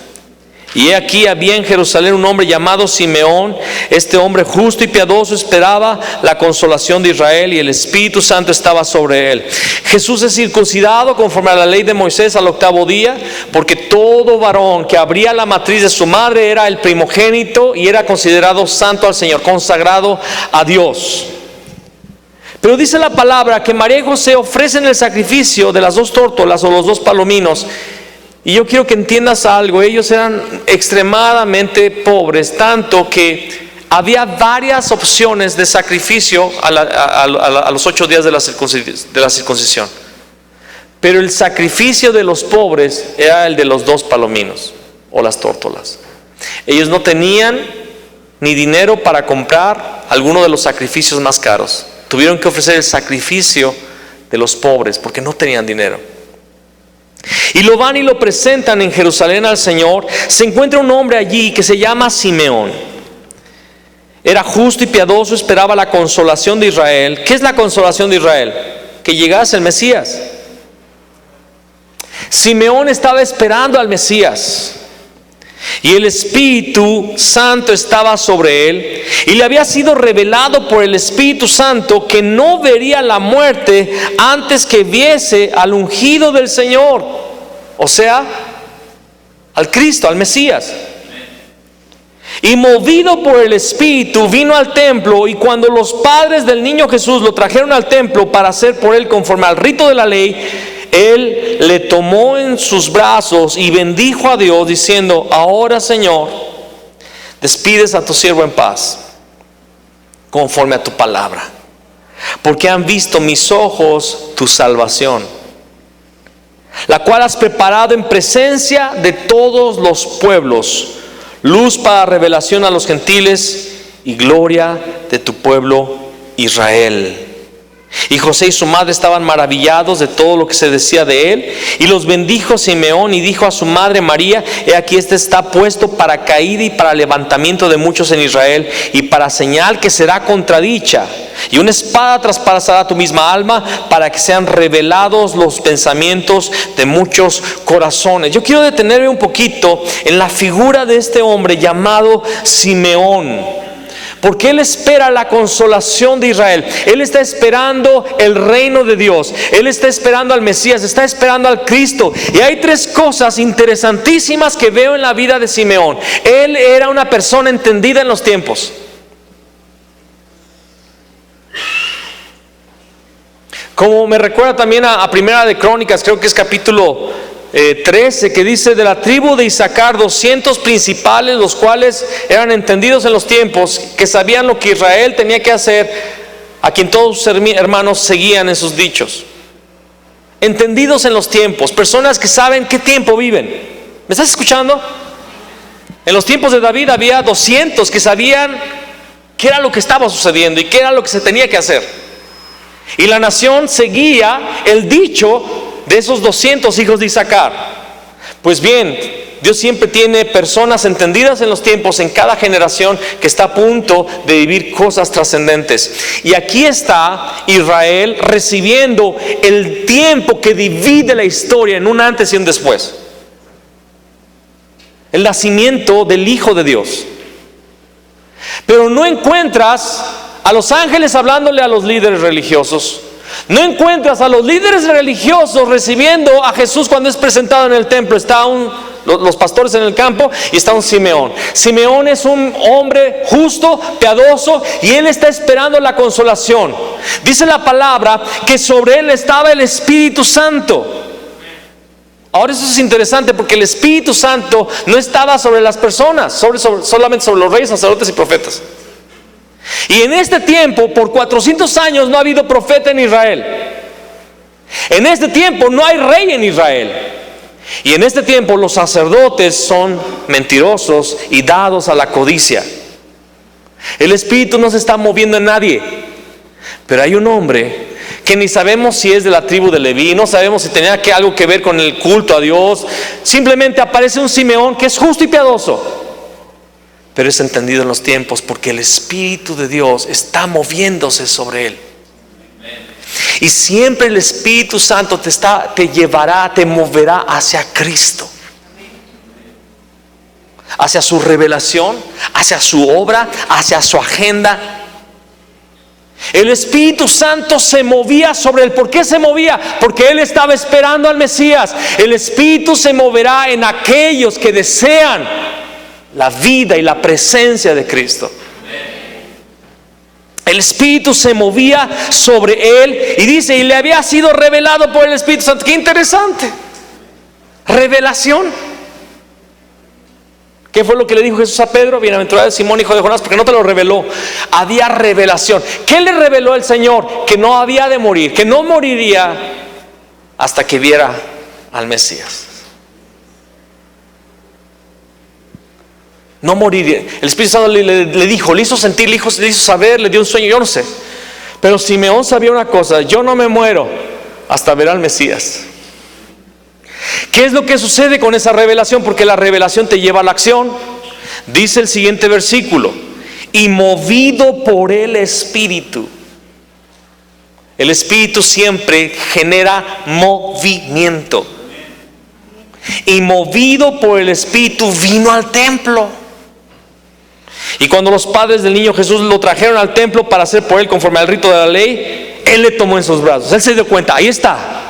Y he aquí había en Jerusalén un hombre llamado Simeón. Este hombre justo y piadoso esperaba la consolación de Israel, y el Espíritu Santo estaba sobre él. Jesús es circuncidado conforme a la ley de Moisés al 8º día, porque todo varón que abría la matriz de su madre era el primogénito y era considerado santo al Señor, consagrado a Dios. Pero dice la palabra que María y José ofrecen el sacrificio de las 2 tórtolas o los 2 palominos. Y yo quiero que entiendas algo. Ellos eran extremadamente pobres, tanto que había varias opciones de sacrificio a los 8 días de la circuncisión. Pero el sacrificio de los pobres era el de los 2 palominos o las tórtolas. Ellos no tenían ni dinero para comprar alguno de los sacrificios más caros. Tuvieron que ofrecer el sacrificio de los pobres porque no tenían dinero. Y lo van y lo presentan en Jerusalén al Señor. Se encuentra un hombre allí que se llama Simeón. Era justo y piadoso, esperaba la consolación de Israel. ¿Qué es la consolación de Israel? Que llegase el Mesías. Simeón estaba esperando al Mesías, y el Espíritu Santo estaba sobre él, y le había sido revelado por el Espíritu Santo que no vería la muerte antes que viese al ungido del Señor, o sea, al Cristo, al Mesías. Y movido por el Espíritu vino al templo, y cuando los padres del niño Jesús lo trajeron al templo para hacer por él conforme al rito de la ley, él le tomó en sus brazos y bendijo a Dios diciendo: ahora, Señor, despides a tu siervo en paz, conforme a tu palabra, porque han visto mis ojos tu salvación, la cual has preparado en presencia de todos los pueblos, luz para revelación a los gentiles y gloria de tu pueblo Israel. Y José y su madre estaban maravillados de todo lo que se decía de él. Y los bendijo Simeón y dijo a su madre María: he aquí este está puesto para caída y para levantamiento de muchos en Israel, y para señal que será contradicha, y una espada traspasará tu misma alma, para que sean revelados los pensamientos de muchos corazones. Yo quiero detenerme un poquito en la figura de este hombre llamado Simeón, porque él espera la consolación de Israel. Él está esperando el reino de Dios. Él está esperando al Mesías, está esperando al Cristo. Y hay 3 cosas interesantísimas que veo en la vida de Simeón. Él era una persona entendida en los tiempos. Como me recuerda también a Primera de Crónicas, creo que es capítulo 13, que dice: de la tribu de Isaacar 200 principales, los cuales eran entendidos en los tiempos, que sabían lo que Israel tenía que hacer, a quien todos sus hermanos seguían en sus dichos. Entendidos en los tiempos, personas que saben qué tiempo viven. ¿Me estás escuchando? En los tiempos de David había 200 que sabían qué era lo que estaba sucediendo y qué era lo que se tenía que hacer, y la nación seguía el dicho de esos 200 hijos de Isaacar. Pues bien, Dios siempre tiene personas entendidas en los tiempos, en cada generación, que está a punto de vivir cosas trascendentes. Y aquí está Israel recibiendo el tiempo que divide la historia en un antes y un después. El nacimiento del Hijo de Dios. Pero no encuentras a los ángeles hablándole a los líderes religiosos. No encuentras a los líderes religiosos recibiendo a Jesús cuando es presentado en el templo. Están los pastores en el campo y está un Simeón. Simeón es un hombre justo, piadoso, y él está esperando la consolación. Dice la palabra que sobre él estaba el Espíritu Santo. Ahora eso es interesante, porque el Espíritu Santo no estaba sobre las personas, solamente sobre los reyes, sacerdotes y profetas. Y en este tiempo, por 400 años no ha habido profeta en Israel. En este tiempo no hay rey en Israel. Y en este tiempo los sacerdotes son mentirosos y dados a la codicia. El Espíritu no se está moviendo en nadie. Pero hay un hombre que ni sabemos si es de la tribu de Leví, no sabemos si tenía algo que ver con el culto a Dios. Simplemente aparece un Simeón que es justo y piadoso. Pero es entendido en los tiempos porque el Espíritu de Dios está moviéndose sobre él. Y siempre el Espíritu Santo te llevará, te moverá hacia Cristo, hacia su revelación, hacia su obra, hacia su agenda. El Espíritu Santo se movía sobre él. ¿Por qué se movía? Porque él estaba esperando al Mesías. El Espíritu se moverá en aquellos que desean la vida y la presencia de Cristo. El Espíritu se movía sobre él y dice, y le había sido revelado por el Espíritu Santo. Qué interesante. Revelación. ¿Qué fue lo que le dijo Jesús a Pedro? Bienaventurado Simón, hijo de Jonás, porque no te lo reveló. Había revelación. ¿Qué le reveló el Señor? Que no había de morir, que no moriría hasta que viera al Mesías. No moriría. El Espíritu Santo le dijo, le hizo sentir, le hizo saber, le dio un sueño, yo no sé. Pero Simeón sabía una cosa: yo no me muero hasta ver al Mesías. ¿Qué es lo que sucede con esa revelación? Porque la revelación te lleva a la acción. Dice el siguiente versículo: y movido por el Espíritu. El Espíritu siempre genera movimiento. Y movido por el Espíritu vino al templo. Y cuando los padres del niño Jesús lo trajeron al templo para hacer por él conforme al rito de la ley, él le tomó en sus brazos. Él se dio cuenta, ahí está.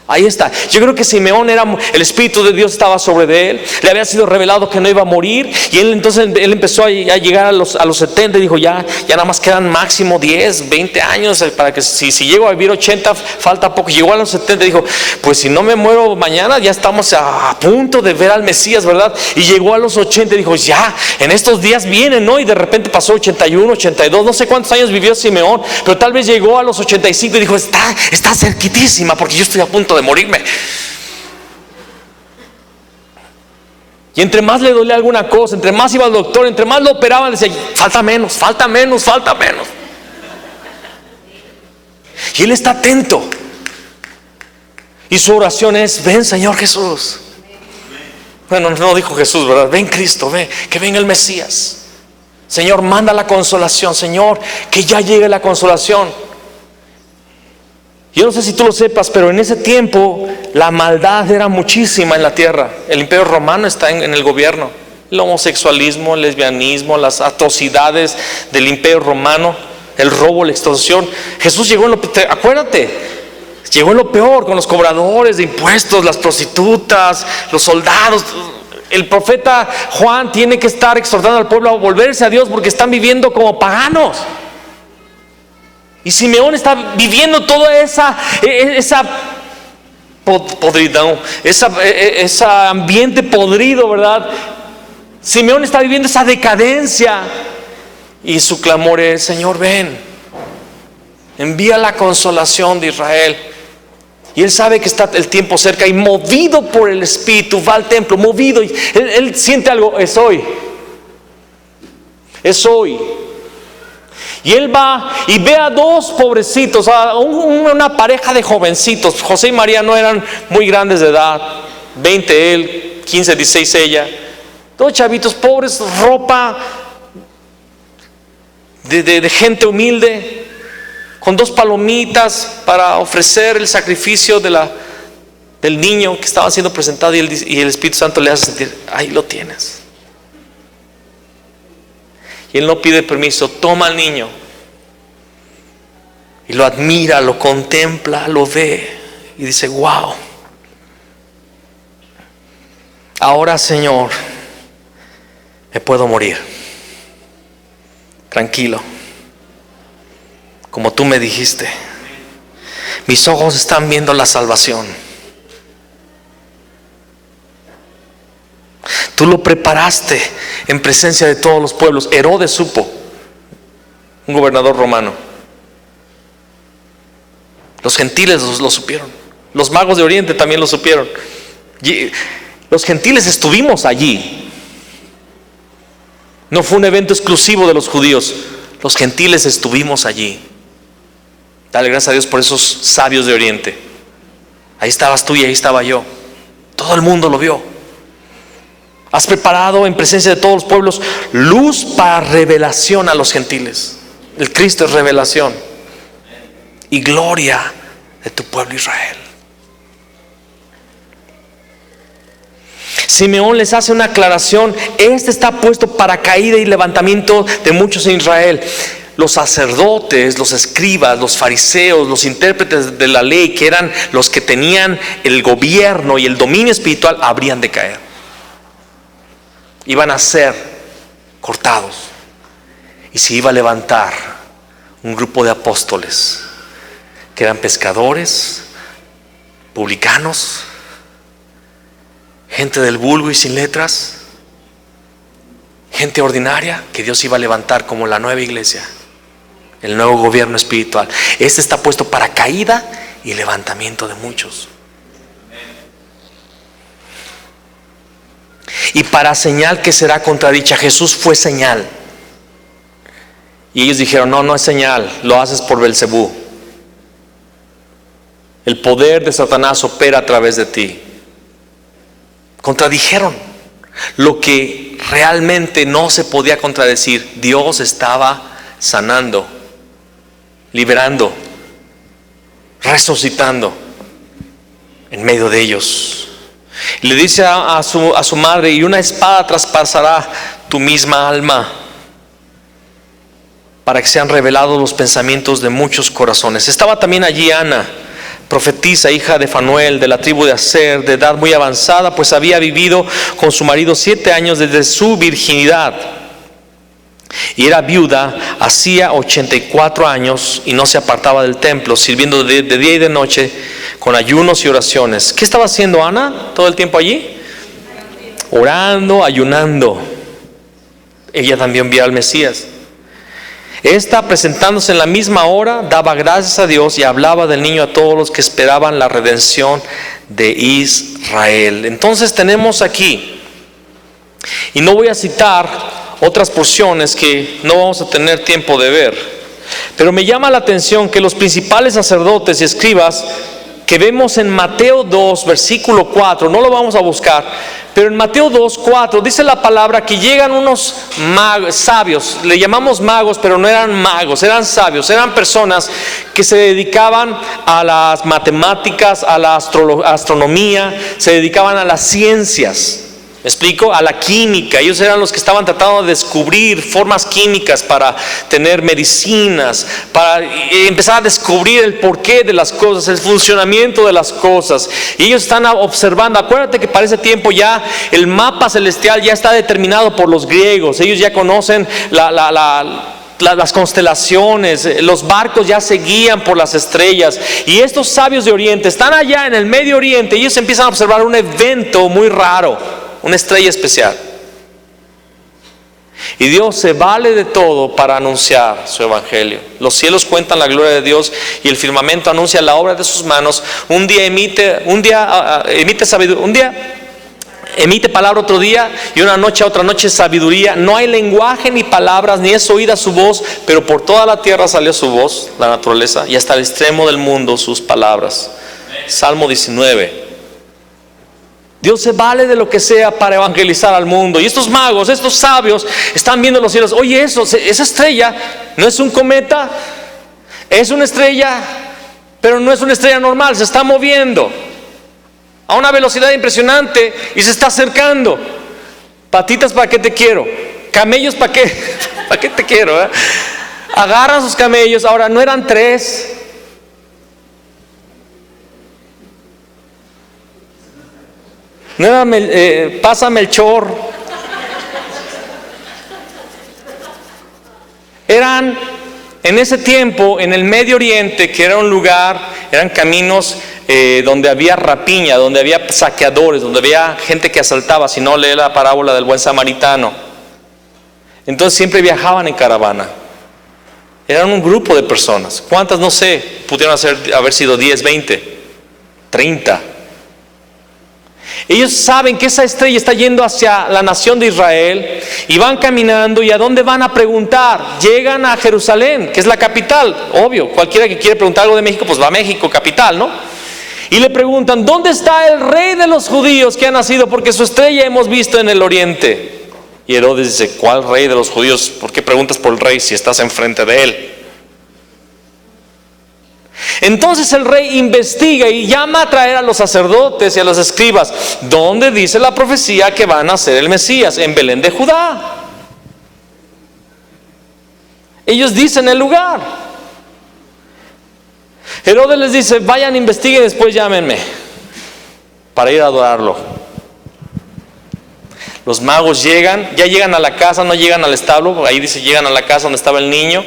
Ahí está. Yo creo que Simeón el Espíritu de Dios estaba sobre de él. Le había sido revelado que no iba a morir. Y él empezó a llegar a los 70 y dijo, ya nada más quedan máximo 10, 20 años para que si llego a vivir 80, falta poco. Llegó a los 70 y dijo, pues si no me muero mañana, ya estamos a punto de ver al Mesías, ¿verdad? Y llegó a los 80 y dijo, ya, en estos días vienen, ¿no? Y de repente pasó 81, 82, no sé cuántos años vivió Simeón, pero tal vez llegó a los 85 y dijo, está cerquitísima, porque yo estoy a punto de morirme. Y entre más le dolía alguna cosa, entre más iba al doctor, entre más lo operaban, decía, falta menos. Y él está atento. Y su oración es, ven Señor Jesús. Bueno, no dijo Jesús, ¿verdad? Ven Cristo, ven, que venga el Mesías. Señor, manda la consolación. Señor, que ya llegue la consolación. Yo no sé si tú lo sepas, pero en ese tiempo la maldad era muchísima en la tierra. El Imperio Romano está en el gobierno. El homosexualismo, el lesbianismo, las atrocidades del Imperio Romano, el robo, la extorsión. Jesús llegó llegó en lo peor, con los cobradores de impuestos, las prostitutas, los soldados. El profeta Juan tiene que estar exhortando al pueblo a volverse a Dios porque están viviendo como paganos. Y Simeón está viviendo toda esa podridón, ese ambiente podrido, ¿verdad? Simeón está viviendo esa decadencia. Y su clamor es, Señor, ven, envía la consolación de Israel. Y él sabe que está el tiempo cerca, y movido por el Espíritu va al templo, movido. Y él siente algo, es hoy. Y él va y ve a dos pobrecitos, a una pareja de jovencitos. José y María no eran muy grandes de edad, 20 él, 15, 16 ella. Todos chavitos pobres, ropa de gente humilde, con 2 palomitas para ofrecer el sacrificio del niño que estaba siendo presentado, y el Espíritu Santo le hace sentir, ahí lo tienes. Y él no pide permiso, toma al niño y lo admira, lo contempla, lo ve y dice, wow, ahora, Señor, me puedo morir tranquilo, como tú me dijiste. Mis ojos están viendo la salvación. Tú lo preparaste en presencia de todos los pueblos. Herodes supo, un gobernador romano. Los gentiles lo supieron. Los magos de Oriente también lo supieron. Los gentiles estuvimos allí. No fue un evento exclusivo de los judíos. Los gentiles estuvimos allí. Dale gracias a Dios por esos sabios de Oriente. Ahí estabas tú y ahí estaba yo. Todo el mundo lo vio. Has preparado en presencia de todos los pueblos luz para revelación a los gentiles. El Cristo es revelación y gloria de tu pueblo Israel. Simeón les hace una aclaración. Este está puesto para caída y levantamiento de muchos en Israel. Los sacerdotes, los escribas, los fariseos, los intérpretes de la ley, que eran los que tenían el gobierno y el dominio espiritual, habrían de caer. Iban a ser cortados. Y se iba a levantar un grupo de apóstoles que eran pescadores, publicanos, gente del vulgo y sin letras, gente ordinaria que Dios iba a levantar como la nueva iglesia, el nuevo gobierno espiritual. Este está puesto para caída y levantamiento de muchos. Y para señal que será contradicha. Jesús fue señal. Y ellos dijeron, no es señal, lo haces por Belcebú. El poder de Satanás opera a través de ti. Contradijeron lo que realmente no se podía contradecir. Dios estaba sanando, liberando, resucitando en medio de ellos. Le dice a su madre, y una espada traspasará tu misma alma, para que sean revelados los pensamientos de muchos corazones. Estaba también allí Ana, profetisa, hija de Fanuel, de la tribu de Aser, de edad muy avanzada, pues había vivido con su marido 7 años desde su virginidad, y era viuda hacía 84 años, y no se apartaba del templo, sirviendo de día y de noche con ayunos y oraciones. ¿Qué estaba haciendo Ana todo el tiempo allí? Orando, ayunando. Ella también vio al Mesías. Esta, presentándose en la misma hora, daba gracias a Dios y hablaba del niño a todos los que esperaban la redención de Israel. Entonces tenemos aquí, y no voy a citar otras porciones que no vamos a tener tiempo de ver, pero me llama la atención que los principales sacerdotes y escribas que vemos en Mateo 2, versículo 4, no lo vamos a buscar, pero en Mateo 2, 4 dice la palabra que llegan unos magos, sabios, le llamamos magos, pero no eran magos, eran sabios, eran personas que se dedicaban a las matemáticas, a la astronomía, se dedicaban a las ciencias. ¿Me explico? A la química. Ellos eran los que estaban tratando de descubrir formas químicas para tener medicinas, para empezar a descubrir el porqué de las cosas, el funcionamiento de las cosas. Y ellos están observando. Acuérdate que para ese tiempo ya el mapa celestial ya está determinado por los griegos. Ellos ya conocen las constelaciones, los barcos ya se guían por las estrellas, y estos sabios de Oriente están allá en el Medio Oriente. Ellos empiezan a observar un evento muy raro, una estrella especial, y Dios se vale de todo para anunciar su evangelio. Los cielos cuentan la gloria de Dios y el firmamento anuncia la obra de sus manos. Un día emite sabiduría, un día emite palabra otro día, y una noche a otra noche sabiduría. No hay lenguaje ni palabras, ni es oída su voz, pero por toda la tierra salió su voz, la naturaleza, y hasta el extremo del mundo sus palabras. Salmo 19. Dios se vale de lo que sea para evangelizar al mundo. Y estos magos, estos sabios, están viendo los cielos. Oye, esa estrella no es un cometa, es una estrella, pero no es una estrella normal, se está moviendo a una velocidad impresionante y se está acercando. Patitas, ¿para qué te quiero? Camellos, ¿para qué? ¿Para qué te quiero? Agarran sus camellos. Ahora, no eran 3. No era pasa Melchor. Eran en ese tiempo, en el Medio Oriente, que era un lugar, eran caminos donde había rapiña, donde había saqueadores, donde había gente que asaltaba. Si no, lee la parábola del buen samaritano. Entonces siempre viajaban en caravana. Eran un grupo de personas. ¿Cuántas? No sé, pudieron haber sido 10, 20, 30. Ellos saben que esa estrella está yendo hacia la nación de Israel y van caminando. ¿Y a dónde van a preguntar? Llegan a Jerusalén, que es la capital. Obvio, cualquiera que quiere preguntar algo de México, pues va a México, capital, ¿no? Y le preguntan, ¿dónde está el rey de los judíos que ha nacido? Porque su estrella hemos visto en el oriente. Y Herodes dice, ¿cuál rey de los judíos? ¿Por qué preguntas por el rey si estás enfrente de él? Entonces el rey investiga y llama a traer a los sacerdotes y a los escribas. ¿Dónde dice la profecía que va a nacer el Mesías? En Belén de Judá. Ellos dicen el lugar. Herodes les dice, vayan, investiguen y después llámenme para ir a adorarlo. Los magos llegan, ya llegan a la casa, no llegan al establo. Ahí dice, llegan a la casa donde estaba el niño.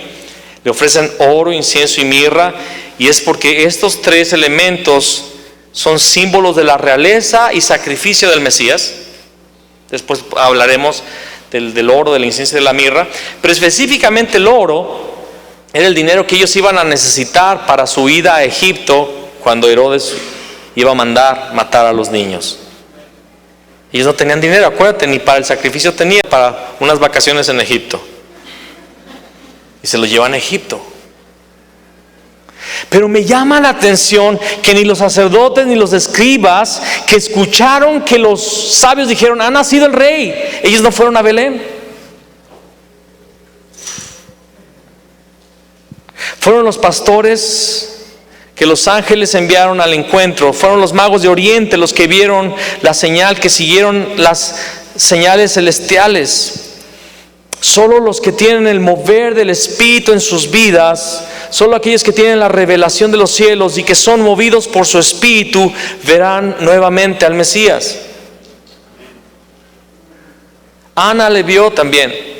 Le ofrecen oro, incienso y mirra. Y es porque estos 3 elementos son símbolos de la realeza y sacrificio del Mesías. Después hablaremos del oro, del incienso y de la mirra. Pero específicamente el oro era el dinero que ellos iban a necesitar para su ida a Egipto cuando Herodes iba a mandar matar a los niños. Ellos no tenían dinero, acuérdate, ni para el sacrificio tenían, para unas vacaciones en Egipto. Y se los llevan a Egipto. Pero me llama la atención que ni los sacerdotes ni los escribas que escucharon que los sabios dijeron, ha nacido el rey, ellos no fueron a Belén. Fueron los pastores que los ángeles enviaron al encuentro. Fueron los magos de Oriente los que vieron la señal, que siguieron las señales celestiales. Solo los que tienen el mover del Espíritu en sus vidas, solo aquellos que tienen la revelación de los cielos y que son movidos por su Espíritu, verán nuevamente al Mesías. Ana le vio también.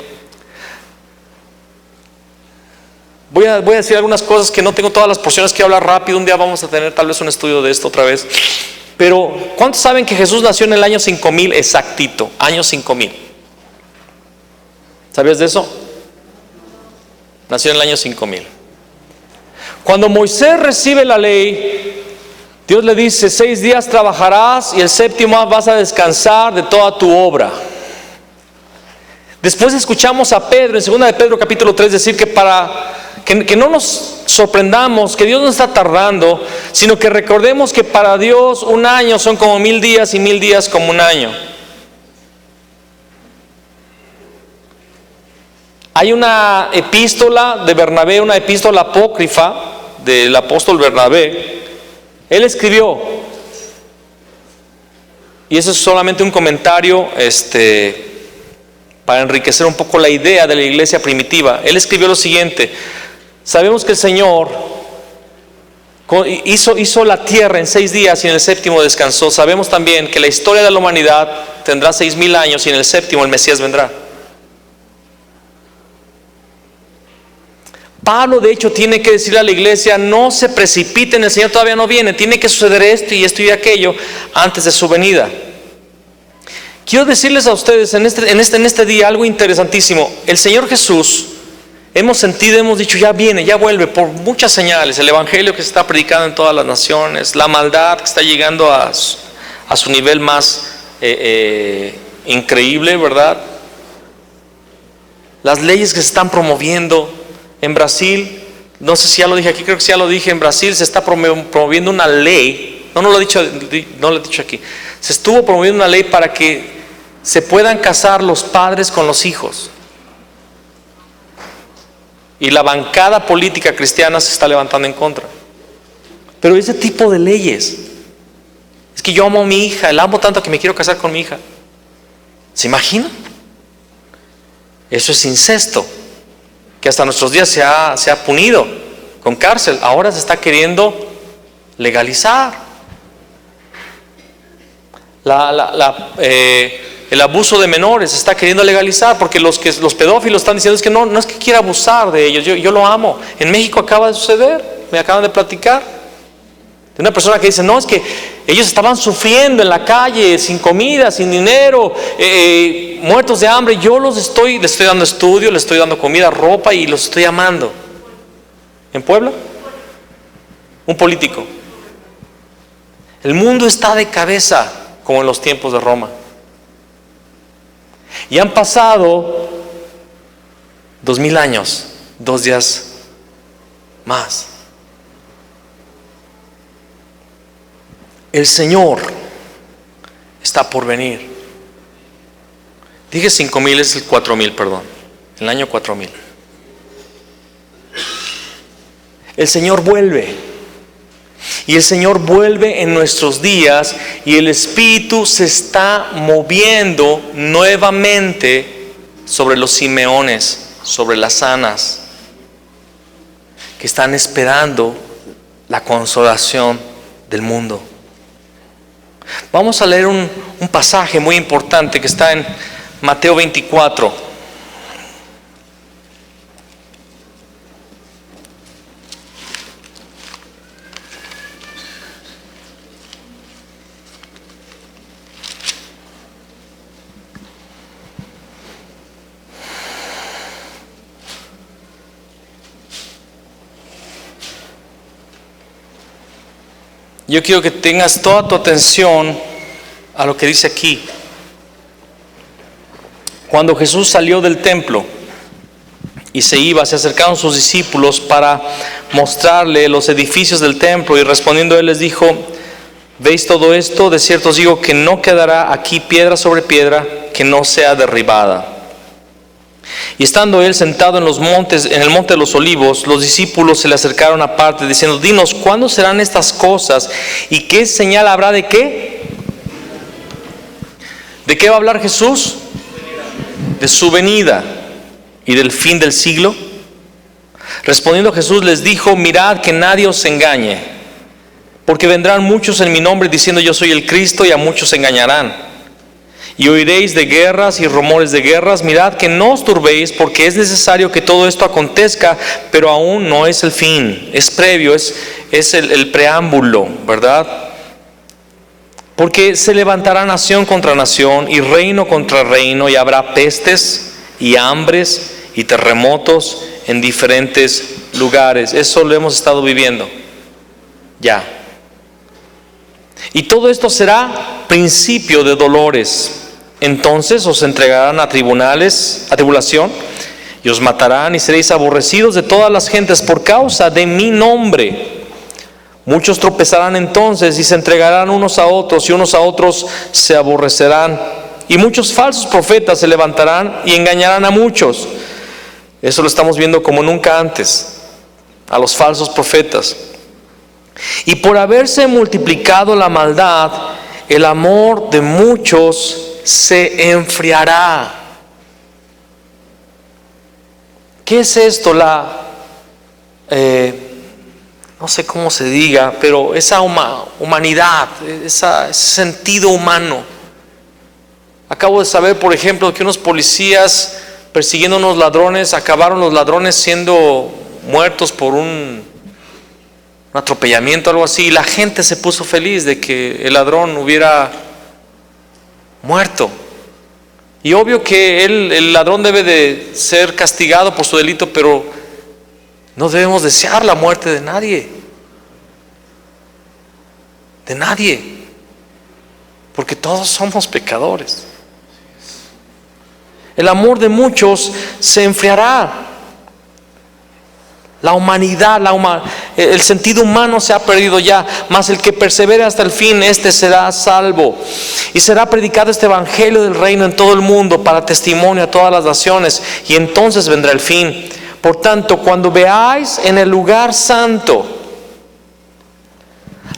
Voy a decir algunas cosas que no tengo todas las porciones, que hablar rápido. Un día vamos a tener tal vez un estudio de esto otra vez. Pero ¿cuántos saben que Jesús nació en el año 5000 exactito? Año 5000. ¿Sabías de eso? Nació en el año 5000. Cuando Moisés recibe la ley, Dios le dice, 6 días trabajarás y el 7º vas a descansar de toda tu obra. Después escuchamos a Pedro, en 2 de Pedro capítulo 3, decir que no nos sorprendamos, que Dios no está tardando, sino que recordemos que para Dios un año son como 1000 días y 1000 días como un año. Hay una epístola de Bernabé, una epístola apócrifa del apóstol Bernabé. Él escribió, y eso es solamente un comentario para enriquecer un poco la idea de la iglesia primitiva. Él escribió lo siguiente: sabemos que el Señor hizo la tierra en 6 días y en el 7º descansó. Sabemos también que la historia de la humanidad tendrá 6000 años y en el 7º el Mesías vendrá. Pablo de hecho tiene que decirle a la iglesia, no se precipiten, el Señor todavía no viene, tiene que suceder esto y aquello antes de su venida. Quiero decirles a ustedes en este día algo interesantísimo. El Señor Jesús, hemos sentido, hemos dicho, ya viene, ya vuelve, por muchas señales. El evangelio que se está predicando en todas las naciones, la maldad que está llegando a su nivel más increíble, ¿verdad? Las leyes que se están promoviendo en Brasil, no sé si ya lo dije aquí, creo que sí ya lo dije, en Brasil se está promoviendo una ley, no lo he dicho, no lo he dicho aquí. Se estuvo promoviendo una ley para que se puedan casar los padres con los hijos. Y la bancada política cristiana se está levantando en contra. Pero ese tipo de leyes, es que yo amo a mi hija, la amo tanto que me quiero casar con mi hija. ¿Se imaginan? Eso es incesto, que hasta nuestros días se ha punido con cárcel. Ahora se está queriendo legalizar. El abuso de menores se está queriendo legalizar, porque los pedófilos están diciendo es que no es que quiera abusar de ellos, yo lo amo. En México acaba de suceder, me acaban de platicar de una persona que dice, no, es que ellos estaban sufriendo en la calle, sin comida, sin dinero, muertos de hambre. Yo les estoy dando estudio, les estoy dando comida, ropa y los estoy amando. ¿En Puebla? Un político. El mundo está de cabeza, como en los tiempos de Roma. Y han pasado 2000 años, 2 días más. El Señor está por venir. Dije 5000, es el 4000, perdón. El año 4000. El Señor vuelve. Y el Señor vuelve en nuestros días, y el Espíritu se está moviendo nuevamente sobre los Simeones, sobre las Anas, que están esperando la consolación del mundo. Vamos a leer un pasaje muy importante que está en Mateo 24. Yo quiero que tengas toda tu atención a lo que dice aquí. Cuando Jesús salió del templo y se acercaron sus discípulos para mostrarle los edificios del templo, y respondiendo él les dijo: ¿veis todo esto? De cierto os digo que no quedará aquí piedra sobre piedra que no sea derribada. Y estando él sentado en el monte de los Olivos, los discípulos se le acercaron aparte, diciendo: dinos, ¿cuándo serán estas cosas? ¿Y qué señal habrá de qué? ¿De qué va a hablar Jesús? De su venida y del fin del siglo. Respondiendo Jesús les dijo: mirad que nadie os engañe, porque vendrán muchos en mi nombre diciendo yo soy el Cristo, y a muchos engañarán. Y oiréis de guerras y rumores de guerras. Mirad que no os turbéis, porque es necesario que todo esto acontezca, pero aún no es el fin, es previo, es el preámbulo, ¿verdad? Porque se levantará nación contra nación y reino contra reino, y habrá pestes y hambres y terremotos en diferentes lugares. Eso lo hemos estado viviendo ya. Y todo esto será principio de dolores. Entonces os entregarán a tribulación, y os matarán, y seréis aborrecidos de todas las gentes por causa de mi nombre. Muchos tropezarán entonces y se entregarán unos a otros, y unos a otros se aborrecerán. Y muchos falsos profetas se levantarán y engañarán a muchos. Eso lo estamos viendo como nunca antes, a los falsos profetas. Y por haberse multiplicado la maldad, el amor de muchos se enfriará. ¿Qué es esto? No sé cómo se diga, pero esa humanidad, ese sentido humano. Acabo de saber, por ejemplo, que unos policías persiguiendo a unos ladrones, acabaron los ladrones siendo muertos por un atropellamiento, algo así, y la gente se puso feliz de que el ladrón hubiera muerto. Y obvio que el ladrón debe de ser castigado por su delito, pero no debemos desear la muerte de nadie. De nadie. Porque todos somos pecadores. El amor de muchos se enfriará. La humanidad, el sentido humano se ha perdido ya, mas el que persevere hasta el fin, este será salvo. Y será predicado este evangelio del reino en todo el mundo para testimonio a todas las naciones, y entonces vendrá el fin. Por tanto, cuando veáis en el lugar santo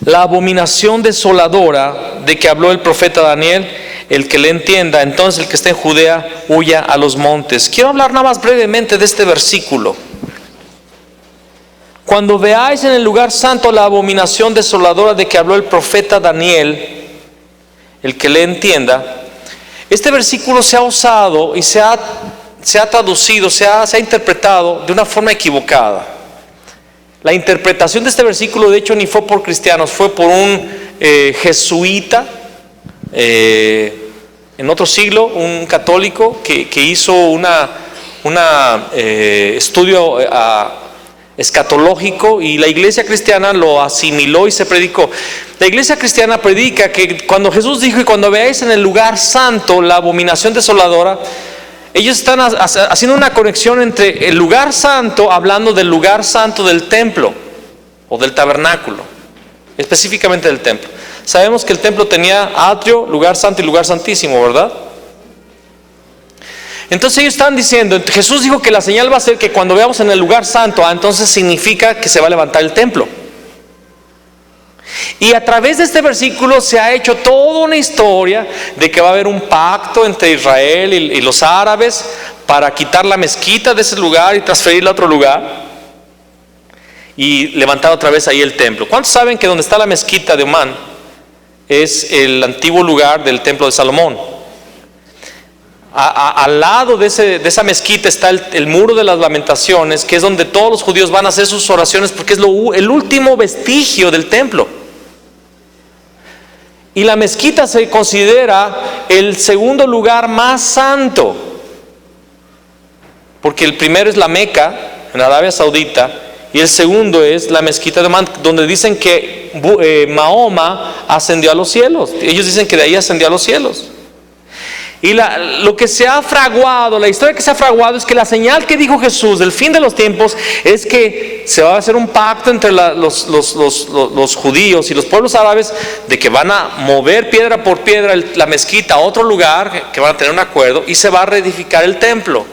la abominación desoladora de que habló el profeta Daniel, el que le entienda, entonces el que esté en Judea huya a los montes. Quiero hablar nada más brevemente de este versículo. Cuando veáis en el lugar santo la abominación desoladora de que habló el profeta Daniel, el que le entienda. Este versículo se ha usado y se ha traducido, se ha interpretado de una forma equivocada. La interpretación de este versículo, de hecho, ni fue por cristianos, fue por un jesuita en otro siglo, un católico que hizo un estudio escatológico, y la iglesia cristiana lo asimiló y se predicó. La iglesia cristiana predica que cuando Jesús dijo: y cuando veáis en el lugar santo la abominación desoladora, ellos están haciendo una conexión entre el lugar santo, hablando del lugar santo del templo o del tabernáculo, específicamente del templo. Sabemos que el templo tenía atrio, lugar santo y lugar santísimo, ¿verdad? Entonces ellos están diciendo, Jesús dijo que la señal va a ser que cuando veamos en el lugar santo, entonces significa que se va a levantar el templo. Y a través de este versículo se ha hecho toda una historia de que va a haber un pacto entre Israel y los árabes para quitar la mezquita de ese lugar y transferirla a otro lugar y levantar otra vez ahí el templo. ¿Cuántos saben que donde está la mezquita de Omán es el antiguo lugar del templo de Salomón? Al lado de esa mezquita está el muro de las lamentaciones, que es donde todos los judíos van a hacer sus oraciones, porque es el último vestigio del templo. Y la mezquita se considera el segundo lugar más santo, porque el primero es la Meca en Arabia Saudita y el segundo es la mezquita de Omán, donde dicen que Mahoma ascendió a los cielos. Ellos dicen que de ahí ascendió a los cielos. Y lo que se ha fraguado, la historia que se ha fraguado, es que la señal que dijo Jesús del fin de los tiempos es que se va a hacer un pacto entre los judíos y los pueblos árabes, de que van a mover piedra por piedra la mezquita a otro lugar, que van a tener un acuerdo, y se va a reedificar el templo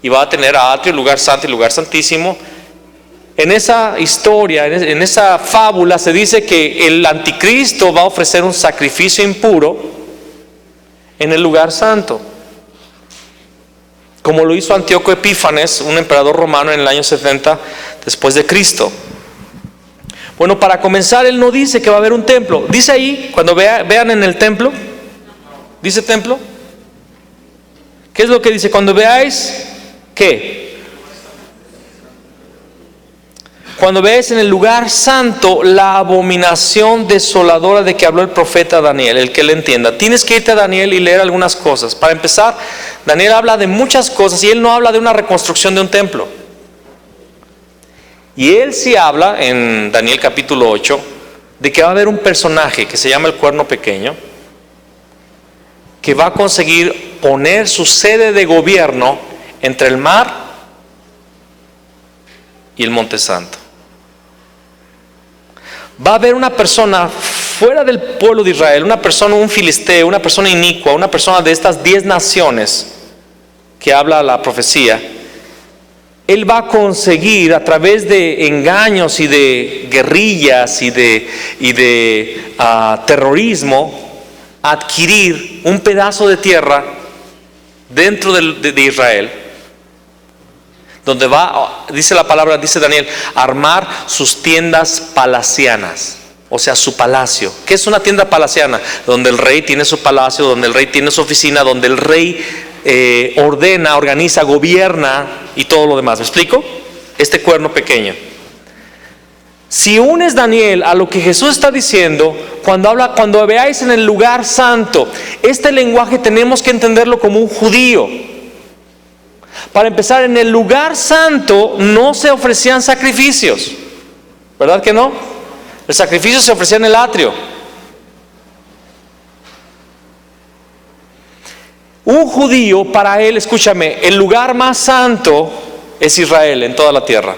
y va a tener atrio, lugar santo y lugar santísimo. En esa historia, en esa fábula, se dice que el anticristo va a ofrecer un sacrificio impuro en el lugar santo, como lo hizo Antíoco Epífanes, un emperador romano en el año 70 después de Cristo. Bueno, para comenzar, él no dice que va a haber un templo. Dice ahí, cuando vean en el templo, ¿dice templo? ¿Qué es lo que dice? Cuando veáis, ¿qué? Cuando veáis en el lugar santo la abominación desoladora de que habló el profeta Daniel, el que le entienda. Tienes que irte a Daniel y leer algunas cosas. Para empezar, Daniel habla de muchas cosas y él no habla de una reconstrucción de un templo. Y él sí habla en Daniel capítulo 8 de que va a haber un personaje que se llama el cuerno pequeño, que va a conseguir poner su sede de gobierno entre el mar y el monte santo. Va a haber una persona fuera del pueblo de Israel, una persona, un filisteo, una persona inicua, una persona de estas 10 naciones que habla la profecía. Él va a conseguir, a través de engaños y de guerrillas y de terrorismo, adquirir un pedazo de tierra dentro de Israel, donde va, dice la palabra, dice Daniel, armar sus tiendas palacianas, o sea, su palacio. ¿Qué es una tienda palaciana? Donde el rey tiene su palacio, donde el rey tiene su oficina, donde el rey ordena, organiza, gobierna y todo lo demás. ¿Me explico? Este cuerno pequeño. Si unes Daniel a lo que Jesús está diciendo, cuando veáis en el lugar santo, este lenguaje tenemos que entenderlo como un judío. Para empezar, en el lugar santo no se ofrecían sacrificios, ¿verdad que no? El sacrificio se ofrecía en el atrio. Un judío, para él, escúchame, el lugar más santo es Israel en toda la tierra.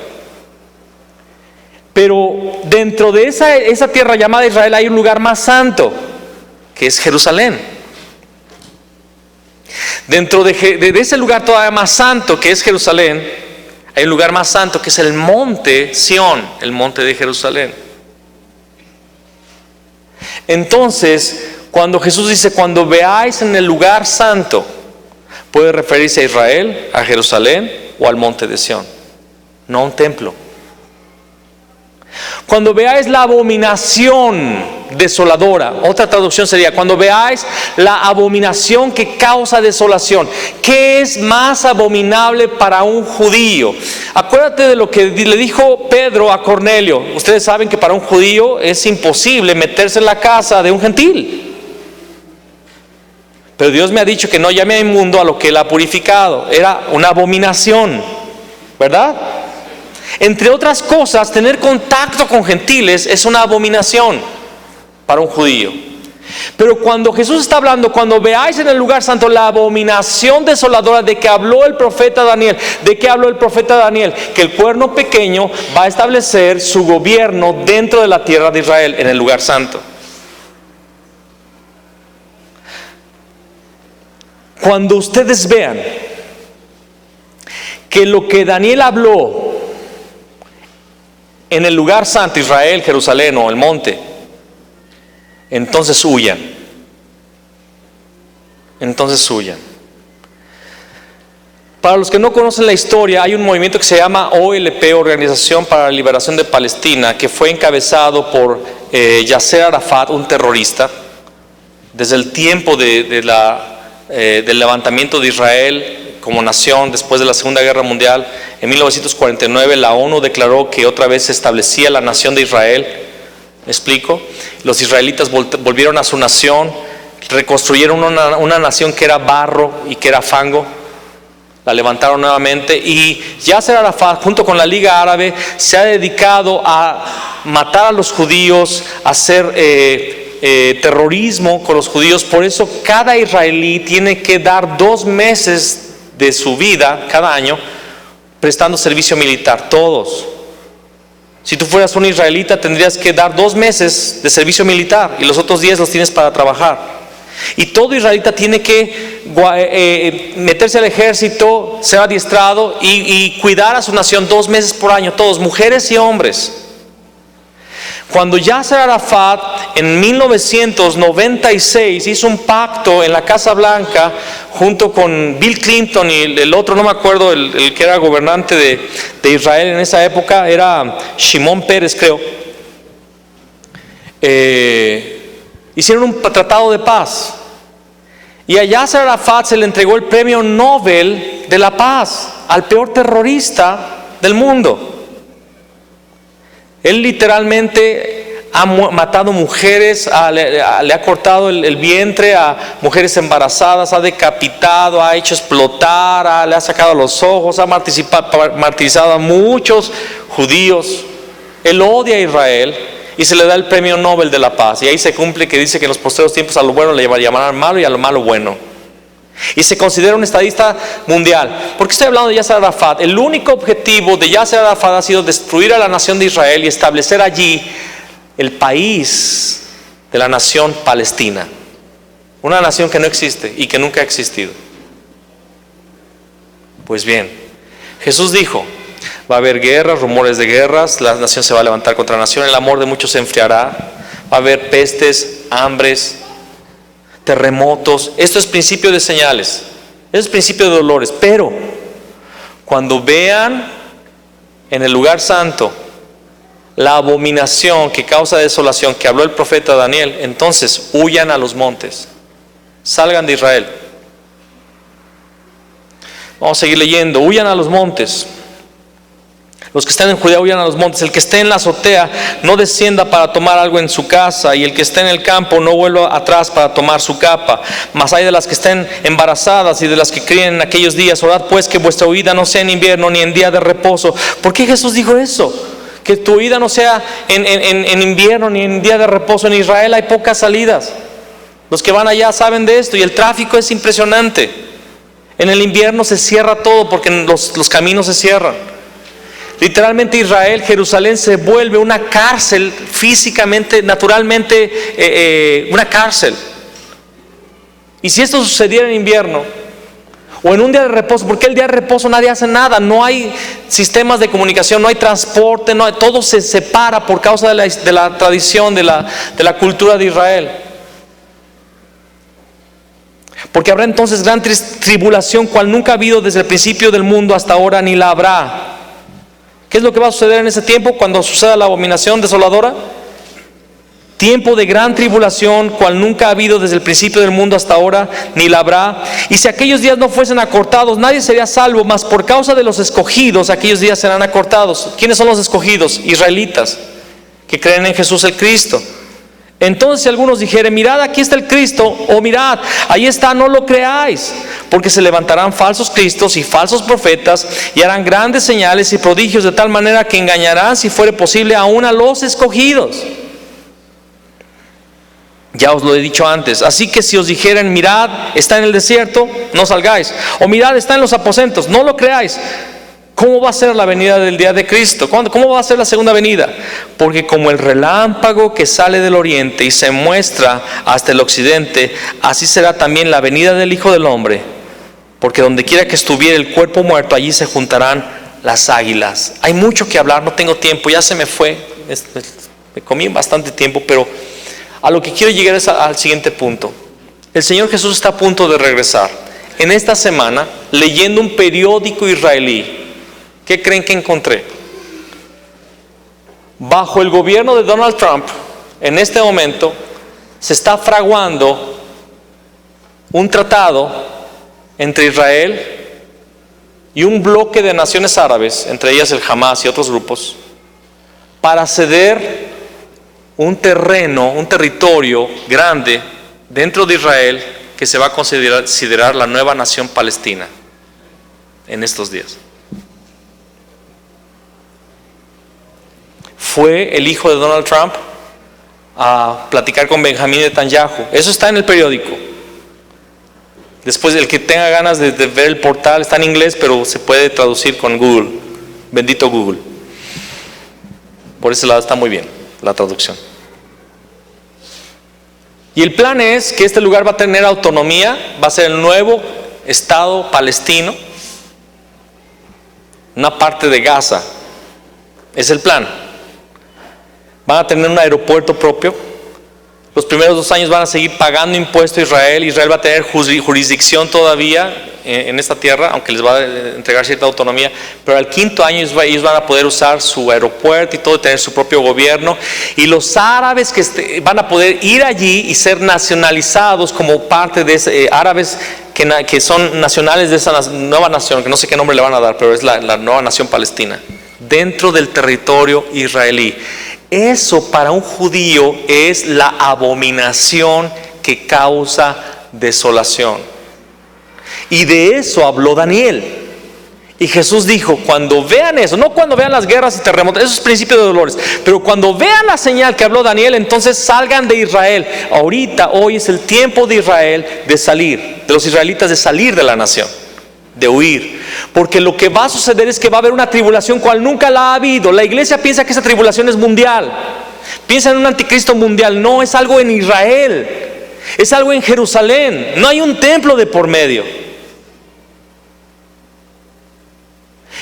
Pero dentro de esa tierra llamada Israel hay un lugar más santo, que es Jerusalén. Dentro de ese lugar todavía más santo, que es Jerusalén, hay un lugar más santo, que es el monte Sión, el monte de Jerusalén. Entonces, cuando Jesús dice, cuando veáis en el lugar santo, puede referirse a Israel, a Jerusalén o al monte de Sión, no a un templo. Cuando veáis la abominación desoladora, otra traducción sería, cuando veáis la abominación que causa desolación. ¿Qué es más abominable para un judío? Acuérdate de lo que le dijo Pedro a Cornelio. Ustedes saben que para un judío es imposible meterse en la casa de un gentil. Pero Dios me ha dicho que no llame a inmundo a lo que Él ha purificado. Era una abominación, ¿verdad? Entre otras cosas, tener contacto con gentiles es una abominación para un judío. Pero cuando Jesús está hablando, cuando veáis en el lugar santo la abominación desoladora de que habló el profeta Daniel, ¿de qué habló el profeta Daniel? Que el cuerno pequeño va a establecer su gobierno dentro de la tierra de Israel, en el lugar santo. Cuando ustedes vean que lo que Daniel habló en el lugar santo, Israel, Jerusalén o el monte, entonces huyan. Entonces huyan. Para los que no conocen la historia, hay un movimiento que se llama OLP, Organización para la Liberación de Palestina, que fue encabezado por Yasser Arafat, un terrorista. Desde el tiempo del levantamiento de Israel como nación después de la Segunda Guerra Mundial, en 1949 la ONU declaró que otra vez se establecía la nación de Israel. ¿Me explico? Los israelitas volvieron a su nación, reconstruyeron una nación que era barro y que era fango, la levantaron nuevamente, y Yasser Arafat junto con la Liga Árabe se ha dedicado a matar a los judíos, a hacer terrorismo con los judíos. Por eso cada israelí tiene que dar 2 meses de su vida cada año prestando servicio militar, todos. Si tú fueras un israelita tendrías que dar 2 meses de servicio militar y los otros 10 los tienes para trabajar. Y todo israelita tiene que meterse al ejército, ser adiestrado y cuidar a su nación 2 meses por año, todos, mujeres y hombres. Cuando Yasser Arafat en 1996 hizo un pacto en la Casa Blanca junto con Bill Clinton y el otro, no me acuerdo, el que era gobernante de Israel en esa época, era Shimon Peres, creo. Hicieron un tratado de paz. Y a Yasser Arafat se le entregó el premio Nobel de la Paz, al peor terrorista del mundo. Él literalmente ha matado mujeres, le ha cortado el vientre a mujeres embarazadas, ha decapitado, ha hecho explotar, le ha sacado los ojos, ha martirizado a muchos judíos. Él odia a Israel y se le da el premio Nobel de la Paz. Y ahí se cumple que dice que en los postreros tiempos a lo bueno le llamarán malo y a lo malo bueno. Y se considera un estadista mundial. ¿Por qué estoy hablando de Yasser Arafat? El único objetivo de Yasser Arafat ha sido destruir a la nación de Israel y establecer allí el país de la nación palestina. Una nación que no existe y que nunca ha existido. Pues bien, Jesús dijo, va a haber guerras, rumores de guerras, la nación se va a levantar contra la nación, el amor de muchos se enfriará, va a haber pestes, hambres, terremotos. Esto es principio de señales, esto es principio de dolores. Pero cuando vean en el lugar santo la abominación que causa desolación que habló el profeta Daniel, entonces huyan a los montes, salgan de Israel. Vamos a seguir leyendo. Huyan a los montes. Los que estén en Judea huyan a los montes. El que esté en la azotea no descienda para tomar algo en su casa, y el que esté en el campo no vuelva atrás para tomar su capa. Mas hay de las que estén embarazadas y de las que críen en aquellos días. Orad pues que vuestra huida no sea en invierno ni en día de reposo. ¿Por qué Jesús dijo eso? Que tu huida no sea en invierno ni en día de reposo. En Israel hay pocas salidas. Los que van allá saben de esto, y el tráfico es impresionante. En el invierno se cierra todo porque los caminos se cierran. Literalmente Israel, Jerusalén se vuelve una cárcel físicamente, naturalmente, una cárcel. Y si esto sucediera en invierno o en un día de reposo, ¿por qué el día de reposo nadie hace nada? No hay sistemas de comunicación, no hay transporte, todo se separa por causa de la tradición, de la cultura de Israel. Porque habrá entonces gran tribulación, cual nunca ha habido desde el principio del mundo hasta ahora, ni la habrá. ¿Qué es lo que va a suceder en ese tiempo cuando suceda la abominación desoladora? Tiempo de gran tribulación, cual nunca ha habido desde el principio del mundo hasta ahora, ni la habrá. Y si aquellos días no fuesen acortados, nadie sería salvo, mas por causa de los escogidos, aquellos días serán acortados. ¿Quiénes son los escogidos? Israelitas, que creen en Jesús el Cristo. Entonces si algunos dijeren, mirad, aquí está el Cristo, o mirad, ahí está, no lo creáis, porque se levantarán falsos cristos y falsos profetas, y harán grandes señales y prodigios, de tal manera que engañarán, si fuere posible, aún a los escogidos. Ya os lo he dicho antes. Así que si os dijeren, mirad, está en el desierto, no salgáis, o mirad, está en los aposentos, no lo creáis. ¿Cómo va a ser la venida del día de Cristo? ¿Cómo va a ser la segunda venida? Porque como el relámpago que sale del oriente y se muestra hasta el occidente, así será también la venida del Hijo del Hombre. Porque donde quiera que estuviera el cuerpo muerto, allí se juntarán las águilas. Hay mucho que hablar, no tengo tiempo, ya se me fue. Me comí bastante tiempo, pero a lo que quiero llegar es al siguiente punto. El Señor Jesús está a punto de regresar. En esta semana, leyendo un periódico israelí, ¿qué creen que encontré? Bajo el gobierno de Donald Trump, en este momento, se está fraguando un tratado entre Israel y un bloque de naciones árabes, entre ellas el Hamas y otros grupos, para ceder un terreno, un territorio grande dentro de Israel que se va a considerar la nueva nación palestina en estos días. Fue el hijo de Donald Trump a platicar con Benjamín Netanyahu. Eso está en el periódico. Después, el que tenga ganas de ver el portal, está en inglés, pero se puede traducir con Google. Bendito Google. Por ese lado está muy bien la traducción. Y el plan es que este lugar va a tener autonomía, va a ser el nuevo Estado palestino, una parte de Gaza. Es el plan. Van a tener un aeropuerto propio. Los primeros 2 años van a seguir pagando impuesto a Israel. Israel va a tener jurisdicción todavía en esta tierra, aunque les va a entregar cierta autonomía. Pero al 5.º año ellos van a poder usar su aeropuerto y todo, tener su propio gobierno. Y los árabes que van a poder ir allí y ser nacionalizados como parte de ese, árabes que son nacionales de esa nueva nación, que no sé qué nombre le van a dar, pero es la nueva nación palestina, dentro del territorio israelí. Eso para un judío es la abominación que causa desolación. Y de eso habló Daniel. Y Jesús dijo, cuando vean eso, no cuando vean las guerras y terremotos, eso es principio de dolores, pero cuando vean la señal que habló Daniel, entonces salgan de Israel. Ahorita, hoy es el tiempo de Israel de salir, de los israelitas de salir de la nación, de huir. Porque lo que va a suceder es que va a haber una tribulación cual nunca la ha habido. La iglesia piensa que esa tribulación es mundial, piensa en un anticristo mundial. No, es algo en Israel, es algo en Jerusalén. No hay un templo de por medio.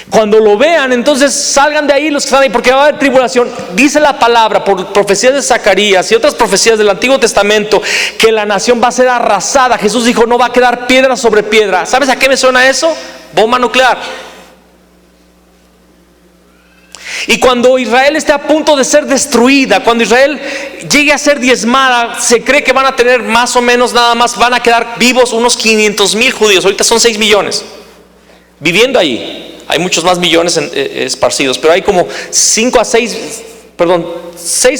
Cuando lo vean, entonces salgan de ahí los que están ahí, porque va a haber tribulación. Dice la palabra por profecías de Zacarías y otras profecías del Antiguo Testamento que la nación va a ser arrasada. Jesús dijo, no va a quedar piedra sobre piedra. ¿Sabes a qué me suena eso? Bomba nuclear. Y cuando Israel esté a punto de ser destruida, cuando Israel llegue a ser diezmada, se cree que van a tener más o menos, nada más van a quedar vivos unos 500,000 judíos. Ahorita son 6 millones viviendo ahí. Hay muchos más millones esparcidos, pero hay como 6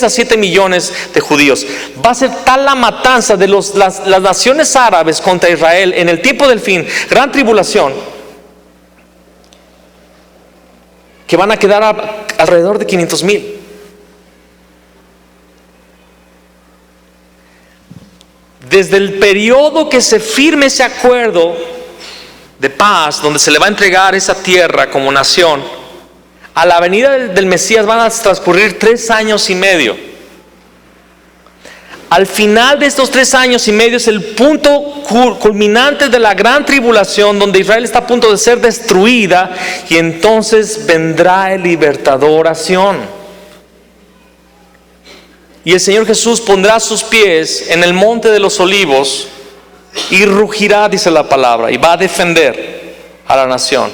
a 7 millones de judíos. Va a ser tal la matanza de las naciones árabes contra Israel en el tiempo del fin, gran tribulación, que van a quedar alrededor de 500,000. Desde el periodo que se firme ese acuerdo de paz, donde se le va a entregar esa tierra como nación, A la venida del Mesías van a transcurrir 3 años y medio. Al final de estos 3 años y medio es el punto culminante de la gran tribulación, donde Israel está a punto de ser destruida, y entonces vendrá el libertador a Sión. Y el Señor Jesús pondrá sus pies en el monte de los olivos y rugirá, dice la palabra, y va a defender a la nación.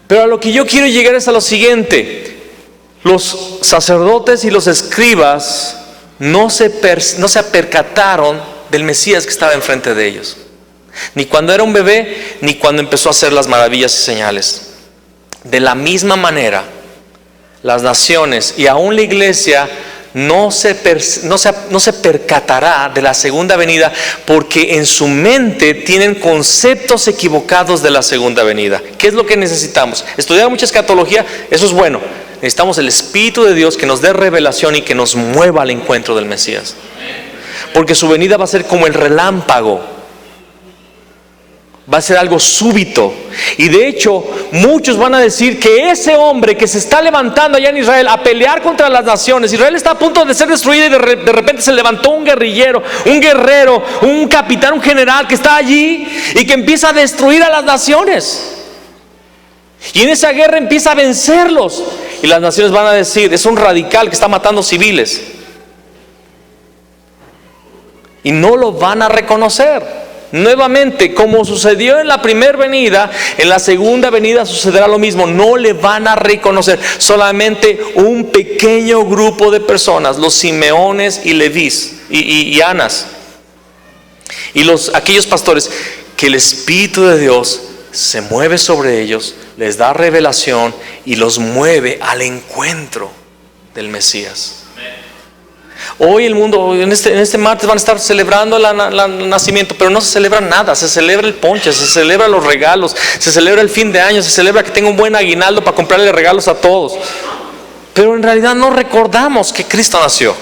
Pero a lo que yo quiero llegar es a lo siguiente: los sacerdotes y los escribas no se percataron del Mesías que estaba enfrente de ellos, ni cuando era un bebé, ni cuando empezó a hacer las maravillas y señales. De la misma manera, las naciones y aún la iglesia no se percatará de la segunda venida, porque en su mente tienen conceptos equivocados de la segunda venida. ¿Qué es lo que necesitamos? Estudiar mucha escatología, eso es bueno. Necesitamos el Espíritu de Dios que nos dé revelación y que nos mueva al encuentro del Mesías, porque su venida va a ser como el relámpago, va a ser algo súbito. Y de hecho muchos van a decir que ese hombre que se está levantando allá en Israel a pelear contra las naciones, Israel está a punto de ser destruida, y de repente se levantó un guerrillero, un guerrero, un capitán, un general que está allí y que empieza a destruir a las naciones, y en esa guerra empieza a vencerlos, y las naciones van a decir: es un radical que está matando civiles, y no lo van a reconocer. Nuevamente, como sucedió en la primera venida, en la segunda venida sucederá lo mismo. No le van a reconocer. Solamente un pequeño grupo de personas, los Simeones y Levís y Anas, y aquellos pastores, que el Espíritu de Dios se mueve sobre ellos, les da revelación y los mueve al encuentro del Mesías. Hoy el mundo, en este martes, van a estar celebrando el nacimiento, pero no se celebra nada. Se celebra el ponche, se celebra los regalos, se celebra el fin de año, se celebra que tenga un buen aguinaldo para comprarle regalos a todos. Pero en realidad no recordamos que Cristo nació.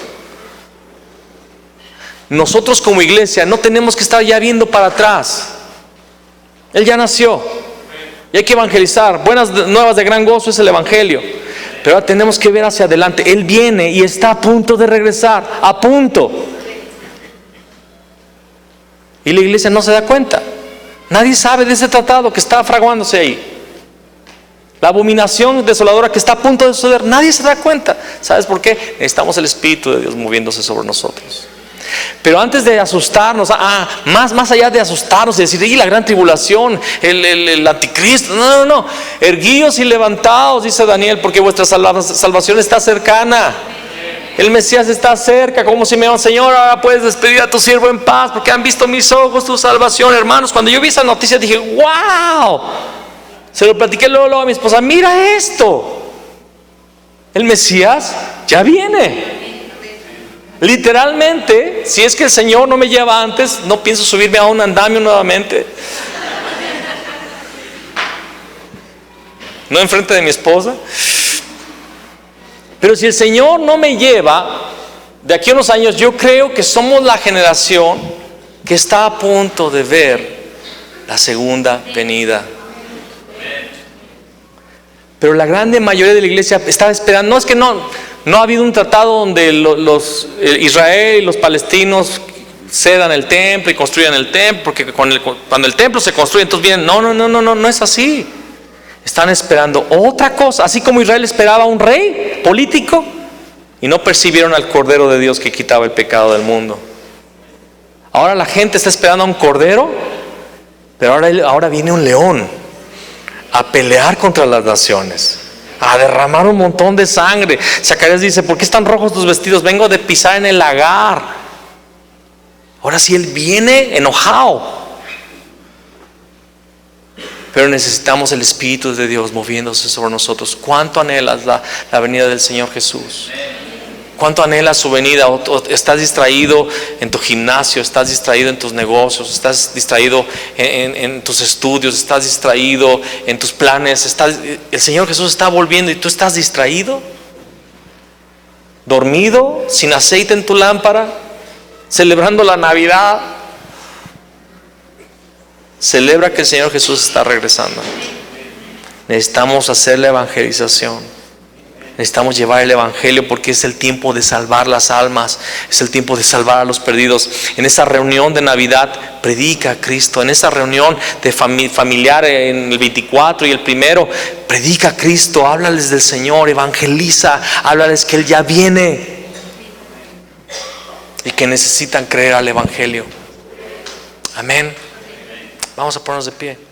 Nosotros como iglesia no tenemos que estar ya viendo para atrás. Él ya nació y hay que evangelizar. Buenas nuevas de gran gozo es el evangelio, pero ahora tenemos que ver hacia adelante. Él viene y está a punto de regresar, a punto. Y la iglesia no se da cuenta. Nadie sabe de ese tratado que está fraguándose ahí, la abominación desoladora que está a punto de suceder. Nadie se da cuenta. ¿Sabes por qué? Necesitamos el Espíritu de Dios moviéndose sobre nosotros. Pero antes de asustarnos, más allá de asustarnos y decir: y la gran tribulación, el anticristo, no, erguíos y levantaos, dice Daniel, porque vuestra salvación está cercana. El Mesías está cerca. Como Simeón: Señor, ahora puedes despedir a tu siervo en paz, porque han visto mis ojos tu salvación. Hermanos, cuando yo vi esa noticia dije: wow. Se lo platiqué luego a mi esposa: mira esto, el Mesías ya viene. Literalmente, si es que el Señor no me lleva antes, no pienso subirme a un andamio nuevamente, no enfrente de mi esposa. Pero si el Señor no me lleva, de aquí a unos años, yo creo que somos la generación que está a punto de ver la segunda venida. Pero la grande mayoría de la iglesia está esperando. No es que no ha habido un tratado donde Israel y los palestinos cedan el templo y construyan el templo, porque cuando el templo se construye, entonces vienen. No es así. Están esperando otra cosa, así como Israel esperaba un rey político y no percibieron al Cordero de Dios que quitaba el pecado del mundo. Ahora la gente está esperando a un cordero, pero ahora viene un león a pelear contra las naciones, a derramar un montón de sangre. Zacarías dice: ¿por qué están rojos tus vestidos? Vengo de pisar en el lagar. Ahora sí, Él viene enojado. Pero necesitamos el Espíritu de Dios moviéndose sobre nosotros. ¿Cuánto anhelas la venida del Señor Jesús? ¿Cuánto anhelas su venida? ¿O estás distraído en tu gimnasio? ¿Estás distraído en tus negocios? ¿Estás distraído en tus estudios? ¿Estás distraído en tus planes? El Señor Jesús está volviendo y tú estás distraído, dormido, sin aceite en tu lámpara, celebrando la Navidad. Celebra que el Señor Jesús está regresando. Necesitamos hacer la evangelización. Necesitamos llevar el evangelio porque es el tiempo de salvar las almas, es el tiempo de salvar a los perdidos. En esa reunión de Navidad, predica a Cristo. En esa reunión de familiar en el 24 y el 1, predica a Cristo, háblales del Señor, evangeliza, háblales que Él ya viene y que necesitan creer al evangelio. Amén. Vamos a ponernos de pie.